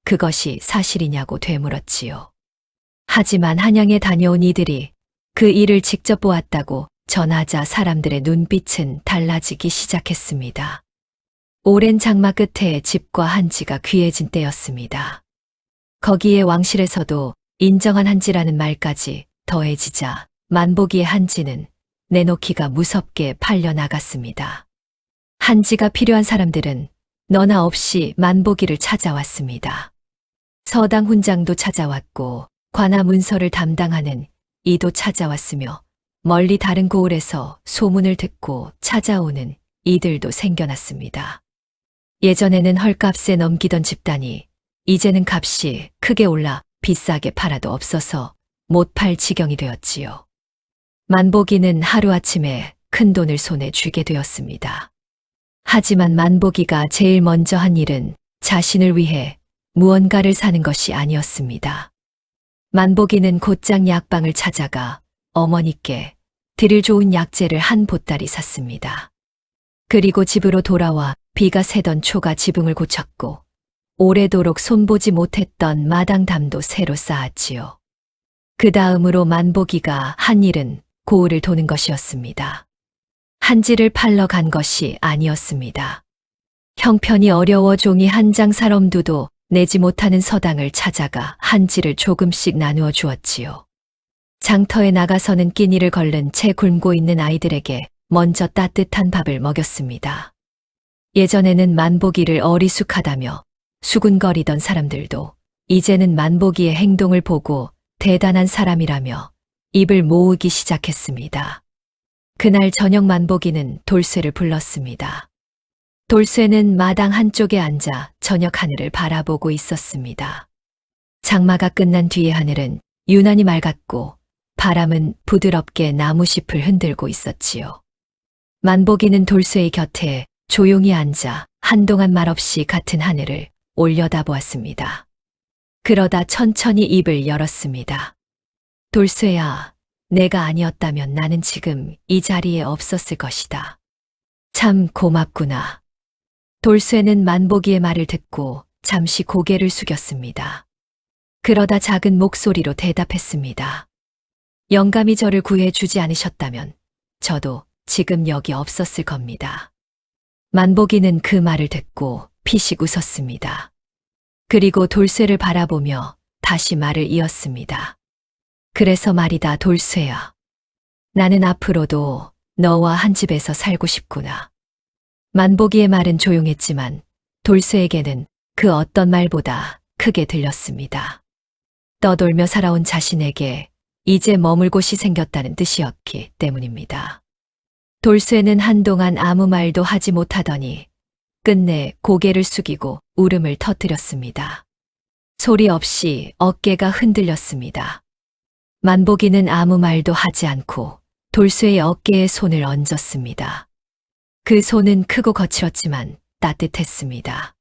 그것이 사실이냐고 되물었지요. 하지만 한양에 다녀온 이들이 그 일을 직접 보았다고 전하자 사람들의 눈빛은 달라지기 시작했습니다. 오랜 장마 끝에 집과 한지가 귀해진 때였습니다. 거기에 왕실에서도 인정한 한지라는 말까지 더해지자 만보기의 한지는 내놓기가 무섭게 팔려나갔습니다. 한지가 필요한 사람들은 너나 없이 만보기를 찾아왔습니다. 서당 훈장도 찾아왔고 관아 문서를 담당하는 이도 찾아왔으며 멀리 다른 고을에서 소문을 듣고 찾아오는 이들도 생겨났습니다. 예전에는 헐값에 넘기던 집단이 이제는 값이 크게 올라 비싸게 팔아도 없어서 못 팔 지경이 되었지요. 만보기는 하루아침에 큰 돈을 손에 쥐게 되었습니다. 하지만 만보기가 제일 먼저 한 일은 자신을 위해 무언가를 사는 것이 아니었습니다. 만보기는 곧장 약방을 찾아가 어머니께 드릴 좋은 약재를 한 보따리 샀습니다. 그리고 집으로 돌아와 비가 새던 초가 지붕을 고쳤고 오래도록 손보지 못했던 마당담도 새로 쌓았지요. 그 다음으로 만보기가 한 일은 고을을 도는 것이었습니다. 한지를 팔러 간 것이 아니었습니다. 형편이 어려워 종이 한 장 살 엄두도 내지 못하는 서당을 찾아가 한지를 조금씩 나누어 주었지요. 장터에 나가서는 끼니를 걸른 채 굶고 있는 아이들에게 먼저 따뜻한 밥을 먹였습니다. 예전에는 만보기를 어리숙하다며 수군거리던 사람들도 이제는 만보기의 행동을 보고 대단한 사람이라며 입을 모으기 시작했습니다. 그날 저녁 만보기는 돌쇠를 불렀습니다. 돌쇠는 마당 한쪽에 앉아 저녁 하늘을 바라보고 있었습니다. 장마가 끝난 뒤의 하늘은 유난히 맑았고 바람은 부드럽게 나무잎을 흔들고 있었지요. 만보기는 돌쇠의 곁에 조용히 앉아 한동안 말없이 같은 하늘을 올려다보았습니다. 그러다 천천히 입을 열었습니다. 돌쇠야, 내가 아니었다면 나는 지금 이 자리에 없었을 것이다. 참 고맙구나. 돌쇠는 만보기의 말을 듣고 잠시 고개를 숙였습니다. 그러다 작은 목소리로 대답했습니다. 영감이 저를 구해주지 않으셨다면 저도 지금 여기 없었을 겁니다. 만보기는 그 말을 듣고 피식 웃었습니다. 그리고 돌쇠를 바라보며 다시 말을 이었습니다. 그래서 말이다, 돌쇠야. 나는 앞으로도 너와 한 집에서 살고 싶구나. 만보기의 말은 조용했지만 돌쇠에게는 그 어떤 말보다 크게 들렸습니다. 떠돌며 살아온 자신에게 이제 머물 곳이 생겼다는 뜻이었기 때문입니다. 돌쇠는 한동안 아무 말도 하지 못하더니 끝내 고개를 숙이고 울음을 터뜨렸습니다. 소리 없이 어깨가 흔들렸습니다. 만보기는 아무 말도 하지 않고 돌쇠의 어깨에 손을 얹었습니다. 그 손은 크고 거칠었지만 따뜻했습니다.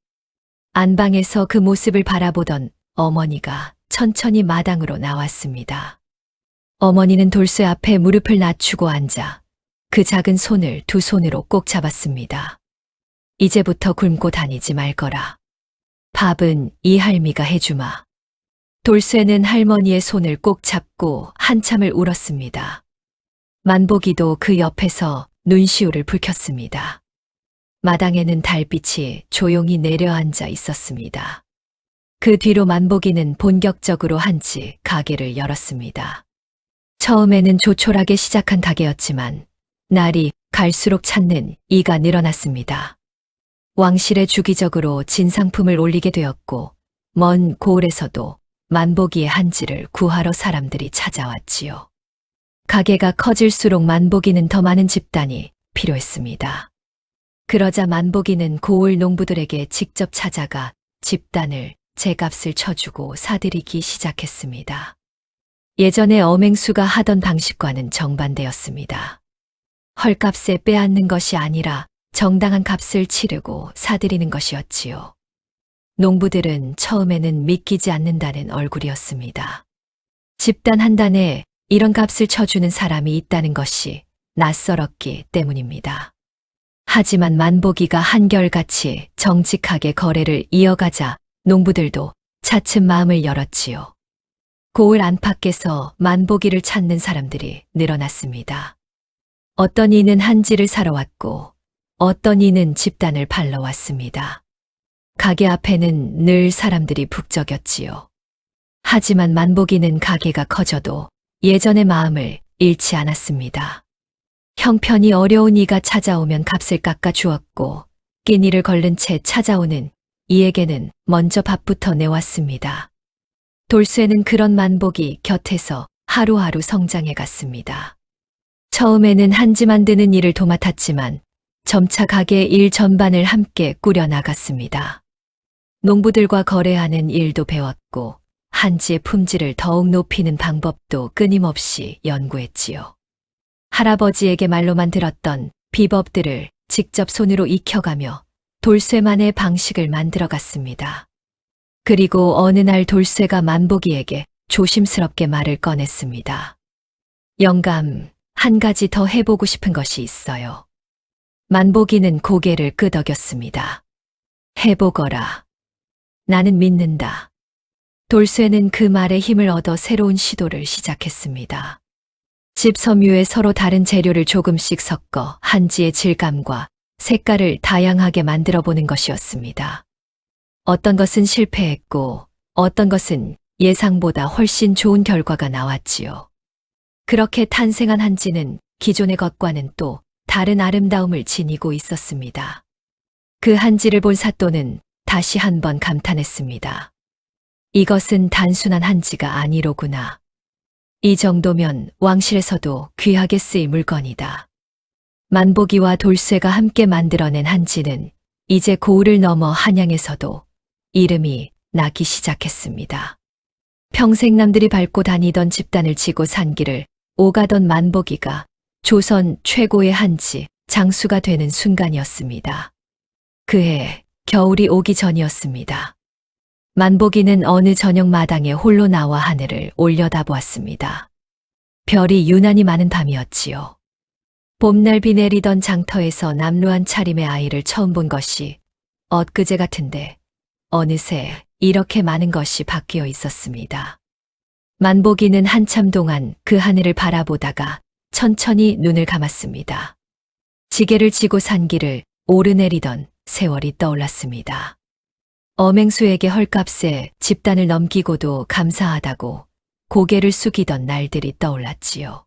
안방에서 그 모습을 바라보던 어머니가 천천히 마당으로 나왔습니다. 어머니는 돌쇠 앞에 무릎을 낮추고 앉아 그 작은 손을 두 손으로 꼭 잡았습니다. 이제부터 굶고 다니지 말거라. 밥은 이 할미가 해주마. 돌쇠는 할머니의 손을 꼭 잡고 한참을 울었습니다. 만복이도 그 옆에서 눈시울을 붉혔습니다. 마당에는 달빛이 조용히 내려앉아 있었습니다. 그 뒤로 만복이는 본격적으로 한지 가게를 열었습니다. 처음에는 조촐하게 시작한 가게였지만 날이 갈수록 찾는 이가 늘어났습니다. 왕실에 주기적으로 진상품을 올리게 되었고 먼 고을에서도 만복이의 한지를 구하러 사람들이 찾아왔지요. 가게가 커질수록 만복이는 더 많은 집단이 필요했습니다. 그러자 만복이는 고을 농부들에게 직접 찾아가 집단을 제값을 쳐주고 사들이기 시작했습니다. 예전에 어맹수가 하던 방식과는 정반대였습니다. 헐값에 빼앗는 것이 아니라 정당한 값을 치르고 사들이는 것이었지요. 농부들은 처음에는 믿기지 않는다는 얼굴이었습니다. 집단 한 단에 이런 값을 쳐주는 사람이 있다는 것이 낯설었기 때문입니다. 하지만 만복이가 한결같이 정직하게 거래를 이어가자 농부들도 차츰 마음을 열었지요. 고을 안팎에서 만복이를 찾는 사람들이 늘어났습니다. 어떤 이는 한지를 사러 왔고 어떤 이는 집단을 팔러 왔습니다. 가게 앞에는 늘 사람들이 북적였지요. 하지만 만복이는 가게가 커져도 예전의 마음을 잃지 않았습니다. 형편이 어려운 이가 찾아오면 값을 깎아 주었고 끼니를 걸른 채 찾아오는 이에게는 먼저 밥부터 내왔습니다. 돌쇠는 그런 만복이 곁에서 하루하루 성장해 갔습니다. 처음에는 한지 만드는 일을 도맡았지만 점차 가게 일 전반을 함께 꾸려나갔습니다. 농부들과 거래하는 일도 배웠고 한지의 품질을 더욱 높이는 방법도 끊임없이 연구했지요. 할아버지에게 말로만 들었던 비법들을 직접 손으로 익혀가며 돌쇠만의 방식을 만들어갔습니다. 그리고 어느 날 돌쇠가 만복이에게 조심스럽게 말을 꺼냈습니다. 영감, 한 가지 더 해보고 싶은 것이 있어요. 만복이는 고개를 끄덕였습니다. 해보거라. 나는 믿는다. 돌쇠는 그 말에 힘을 얻어 새로운 시도를 시작했습니다. 집 섬유에 서로 다른 재료를 조금씩 섞어 한지의 질감과 색깔을 다양하게 만들어 보는 것이었습니다. 어떤 것은 실패했고 어떤 것은 예상보다 훨씬 좋은 결과가 나왔지요. 그렇게 탄생한 한지는 기존의 것과는 또 다른 아름다움을 지니고 있었습니다. 그 한지를 본 사또는 다시 한번 감탄했습니다. 이것은 단순한 한지가 아니로구나. 이 정도면 왕실에서도 귀하게 쓰일 물건이다. 만복이와 돌쇠가 함께 만들어낸 한지는 이제 고을을 넘어 한양에서도 이름이 나기 시작했습니다. 평생 남들이 밟고 다니던 집단을 지고 산 길을 오가던 만복이가 조선 최고의 한지 장수가 되는 순간이었습니다. 그해 겨울이 오기 전이었습니다. 만복이는 어느 저녁 마당에 홀로 나와 하늘을 올려다보았습니다. 별이 유난히 많은 밤이었지요. 봄날 비 내리던 장터에서 남루한 차림의 아이를 처음 본 것이 엊그제 같은데 어느새 이렇게 많은 것이 바뀌어 있었습니다. 만복이는 한참 동안 그 하늘을 바라보다가 천천히 눈을 감았습니다. 지게를 지고 산 길을 오르내리던 세월이 떠올랐습니다. 어맹수에게 헐값에 집단을 넘기고도 감사하다고 고개를 숙이던 날들이 떠올랐지요.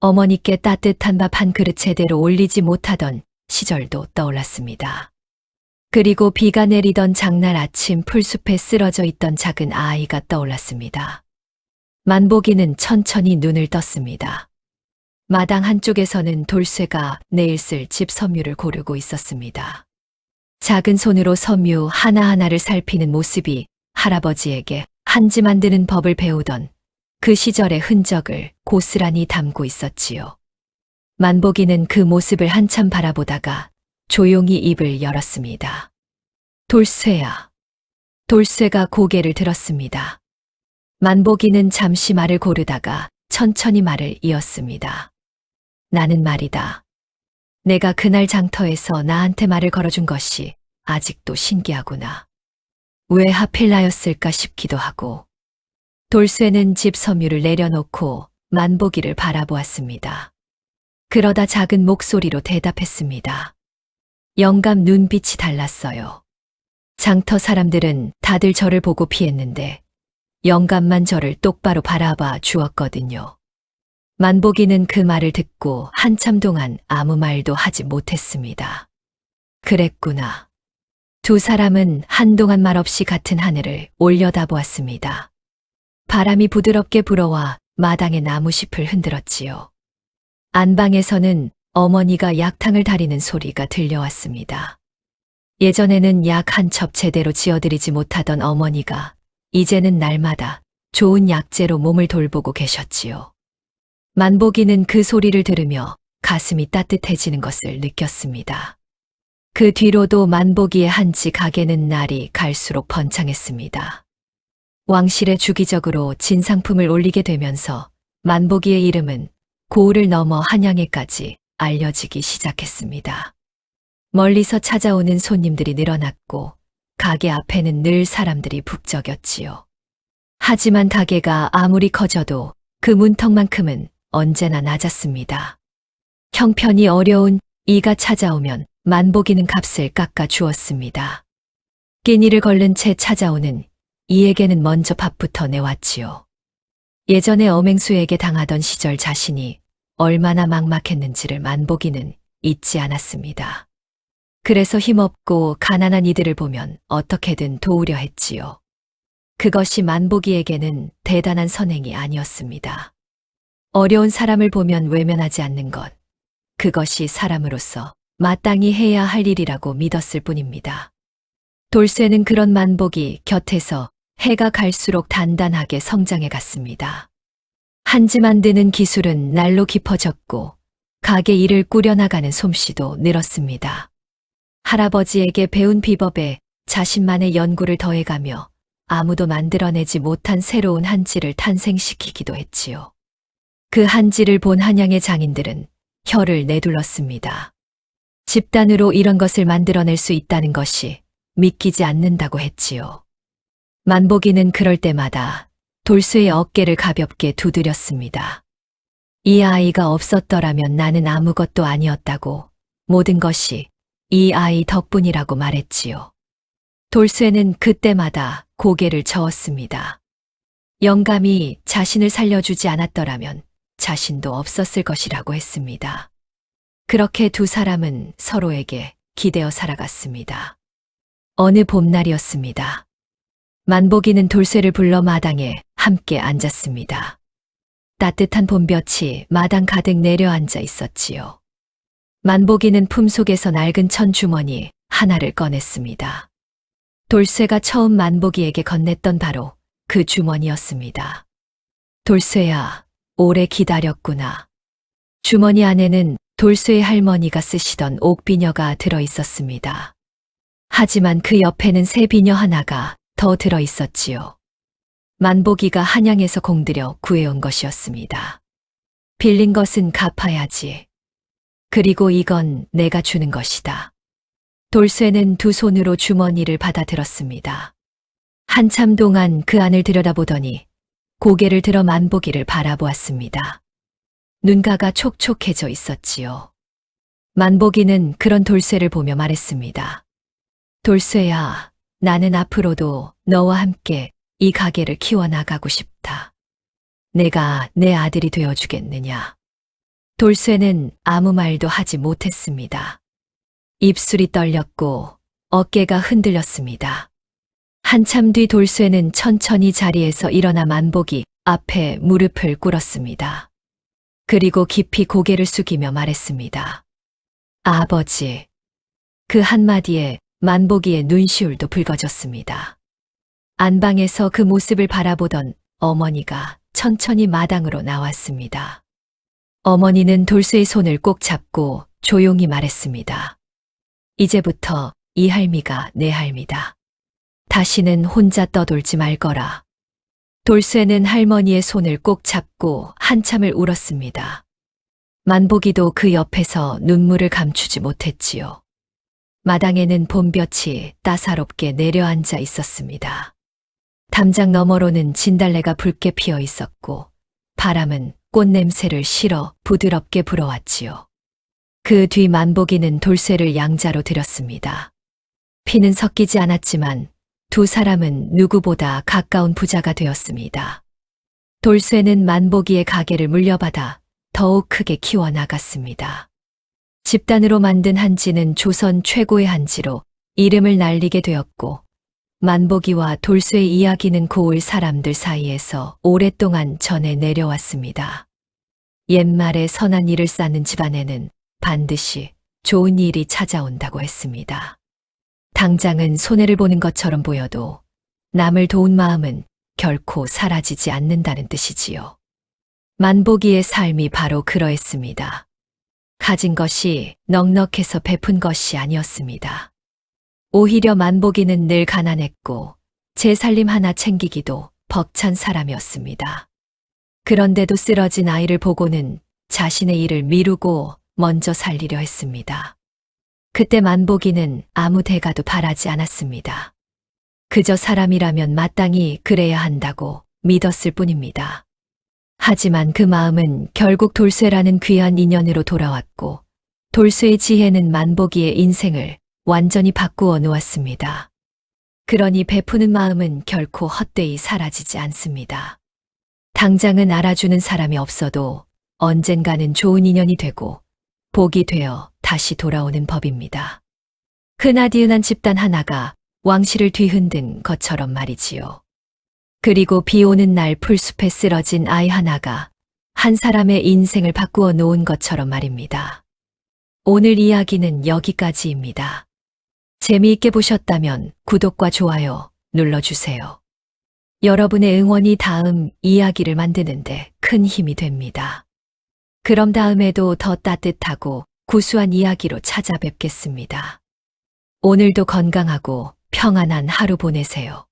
어머니께 따뜻한 밥 한 그릇 제대로 올리지 못하던 시절도 떠올랐습니다. 그리고 비가 내리던 장날 아침 풀숲에 쓰러져 있던 작은 아이가 떠올랐습니다. 만복이는 천천히 눈을 떴습니다. 마당 한쪽에서는 돌쇠가 내일 쓸 집 섬유를 고르고 있었습니다. 작은 손으로 섬유 하나하나를 살피는 모습이 할아버지에게 한지 만드는 법을 배우던 그 시절의 흔적을 고스란히 담고 있었지요. 만복이는 그 모습을 한참 바라보다가 조용히 입을 열었습니다. 돌쇠야. 돌쇠가 고개를 들었습니다. 만복이는 잠시 말을 고르다가 천천히 말을 이었습니다. 나는 말이다. 내가 그날 장터에서 나한테 말을 걸어준 것이 아직도 신기하구나. 왜 하필 나였을까 싶기도 하고. 돌쇠는 집 섬유를 내려놓고 만보기를 바라보았습니다. 그러다 작은 목소리로 대답했습니다. 영감 눈빛이 달랐어요. 장터 사람들은 다들 저를 보고 피했는데 영감만 저를 똑바로 바라봐 주었거든요. 만보기는 그 말을 듣고 한참 동안 아무 말도 하지 못했습니다. 그랬구나. 두 사람은 한동안 말없이 같은 하늘을 올려다보았습니다. 바람이 부드럽게 불어와 마당의 나무잎을 흔들었지요. 안방에서는 어머니가 약탕을 다리는 소리가 들려왔습니다. 예전에는 약 한 첩 제대로 지어드리지 못하던 어머니가 이제는 날마다 좋은 약재로 몸을 돌보고 계셨지요. 만보기는 그 소리를 들으며 가슴이 따뜻해지는 것을 느꼈습니다. 그 뒤로도 만보기의 한치 가게는 날이 갈수록 번창했습니다. 왕실에 주기적으로 진상품을 올리게 되면서 만보기의 이름은 고을을 넘어 한양에까지 알려지기 시작했습니다. 멀리서 찾아오는 손님들이 늘어났고 가게 앞에는 늘 사람들이 북적였지요. 하지만 가게가 아무리 커져도 그 문턱만큼은 언제나 낮았습니다. 형편이 어려운 이가 찾아오면 만보기는 값을 깎아 주었습니다. 끼니를 걸른 채 찾아오는 이에게는 먼저 밥부터 내왔지요. 예전에 어맹수에게 당하던 시절 자신이 얼마나 막막했는지를 만보기는 잊지 않았습니다. 그래서 힘없고 가난한 이들을 보면 어떻게든 도우려 했지요. 그것이 만보기에게는 대단한 선행이 아니었습니다. 어려운 사람을 보면 외면하지 않는 것, 그것이 사람으로서 마땅히 해야 할 일이라고 믿었을 뿐입니다. 돌쇠는 그런 만보기 곁에서 해가 갈수록 단단하게 성장해 갔습니다. 한지 만드는 기술은 날로 깊어졌고 가게 일을 꾸려나가는 솜씨도 늘었습니다. 할아버지에게 배운 비법에 자신만의 연구를 더해가며 아무도 만들어내지 못한 새로운 한지를 탄생시키기도 했지요. 그 한지를 본 한양의 장인들은 혀를 내둘렀습니다. 집단으로 이런 것을 만들어낼 수 있다는 것이 믿기지 않는다고 했지요. 만보기는 그럴 때마다 돌쇠의 어깨를 가볍게 두드렸습니다. 이 아이가 없었더라면 나는 아무것도 아니었다고, 모든 것이 이 아이 덕분이라고 말했지요. 돌쇠는 그때마다 고개를 저었습니다. 영감이 자신을 살려주지 않았더라면 자신도 없었을 것이라고 했습니다. 그렇게 두 사람은 서로에게 기대어 살아갔습니다. 어느 봄날이었습니다. 만보기는 돌쇠를 불러 마당에 함께 앉았습니다. 따뜻한 봄볕이 마당 가득 내려앉아 있었지요. 만보기는 품속에서 낡은 천 주머니 하나를 꺼냈습니다. 돌쇠가 처음 만보기에게 건넸던 바로 그 주머니였습니다. 돌쇠야, 오래 기다렸구나. 주머니 안에는 돌쇠의 할머니가 쓰시던 옥비녀가 들어 있었습니다. 하지만 그 옆에는 새 비녀 하나가 더 들어 있었지요. 만보기가 한양에서 공들여 구해온 것이었습니다. 빌린 것은 갚아야지. 그리고 이건 내가 주는 것이다. 돌쇠는 두 손으로 주머니를 받아들었습니다. 한참 동안 그 안을 들여다보더니 고개를 들어 만보기를 바라보았습니다. 눈가가 촉촉해져 있었지요. 만보기는 그런 돌쇠를 보며 말했습니다. 돌쇠야, 나는 앞으로도 너와 함께 이 가게를 키워나가고 싶다. 내가 내 아들이 되어주겠느냐? 돌쇠는 아무 말도 하지 못했습니다. 입술이 떨렸고 어깨가 흔들렸습니다. 한참 뒤 돌쇠는 천천히 자리에서 일어나 만보기 앞에 무릎을 꿇었습니다. 그리고 깊이 고개를 숙이며 말했습니다. 아버지. 그 한마디에 만보기의 눈시울도 붉어졌습니다. 안방에서 그 모습을 바라보던 어머니가 천천히 마당으로 나왔습니다. 어머니는 돌쇠의 손을 꼭 잡고 조용히 말했습니다. 이제부터 이 할미가 내 할미다. 다시는 혼자 떠돌지 말거라. 돌쇠는 할머니의 손을 꼭 잡고 한참을 울었습니다. 만복이도 그 옆에서 눈물을 감추지 못했지요. 마당에는 봄볕이 따사롭게 내려앉아 있었습니다. 담장 너머로는 진달래가 붉게 피어 있었고 바람은 꽃냄새를 실어 부드럽게 불어왔지요. 그 뒤 만복이는 돌쇠를 양자로 들였습니다. 피는 섞이지 않았지만 두 사람은 누구보다 가까운 부자가 되었습니다. 돌쇠는 만복이의 가게를 물려받아 더욱 크게 키워나갔습니다. 집단으로 만든 한지는 조선 최고의 한지로 이름을 날리게 되었고 만복이와 돌쇠의 이야기는 고을 사람들 사이에서 오랫동안 전해 내려왔습니다. 옛말에 선한 일을 쌓는 집안에는 반드시 좋은 일이 찾아온다고 했습니다. 당장은 손해를 보는 것처럼 보여도 남을 도운 마음은 결코 사라지지 않는다는 뜻이지요. 만복이의 삶이 바로 그러했습니다. 가진 것이 넉넉해서 베푼 것이 아니었습니다. 오히려 만복이는 늘 가난했고 제 살림 하나 챙기기도 벅찬 사람이었습니다. 그런데도 쓰러진 아이를 보고는 자신의 일을 미루고 먼저 살리려 했습니다. 그때 만복이는 아무 대가도 바라지 않았습니다. 그저 사람이라면 마땅히 그래야 한다고 믿었을 뿐입니다. 하지만 그 마음은 결국 돌쇠라는 귀한 인연으로 돌아왔고 돌쇠의 지혜는 만복이의 인생을 완전히 바꾸어 놓았습니다. 그러니 베푸는 마음은 결코 헛되이 사라지지 않습니다. 당장은 알아주는 사람이 없어도 언젠가는 좋은 인연이 되고 복이 되어 다시 돌아오는 법입니다. 흔하디흔한 집단 하나가 왕실을 뒤흔든 것처럼 말이지요. 그리고 비 오는 날 풀숲에 쓰러진 아이 하나가 한 사람의 인생을 바꾸어 놓은 것처럼 말입니다. 오늘 이야기는 여기까지입니다. 재미있게 보셨다면 구독과 좋아요 눌러주세요. 여러분의 응원이 다음 이야기를 만드는데 큰 힘이 됩니다. 그럼 다음에도 더 따뜻하고 구수한 이야기로 찾아뵙겠습니다. 오늘도 건강하고 평안한 하루 보내세요.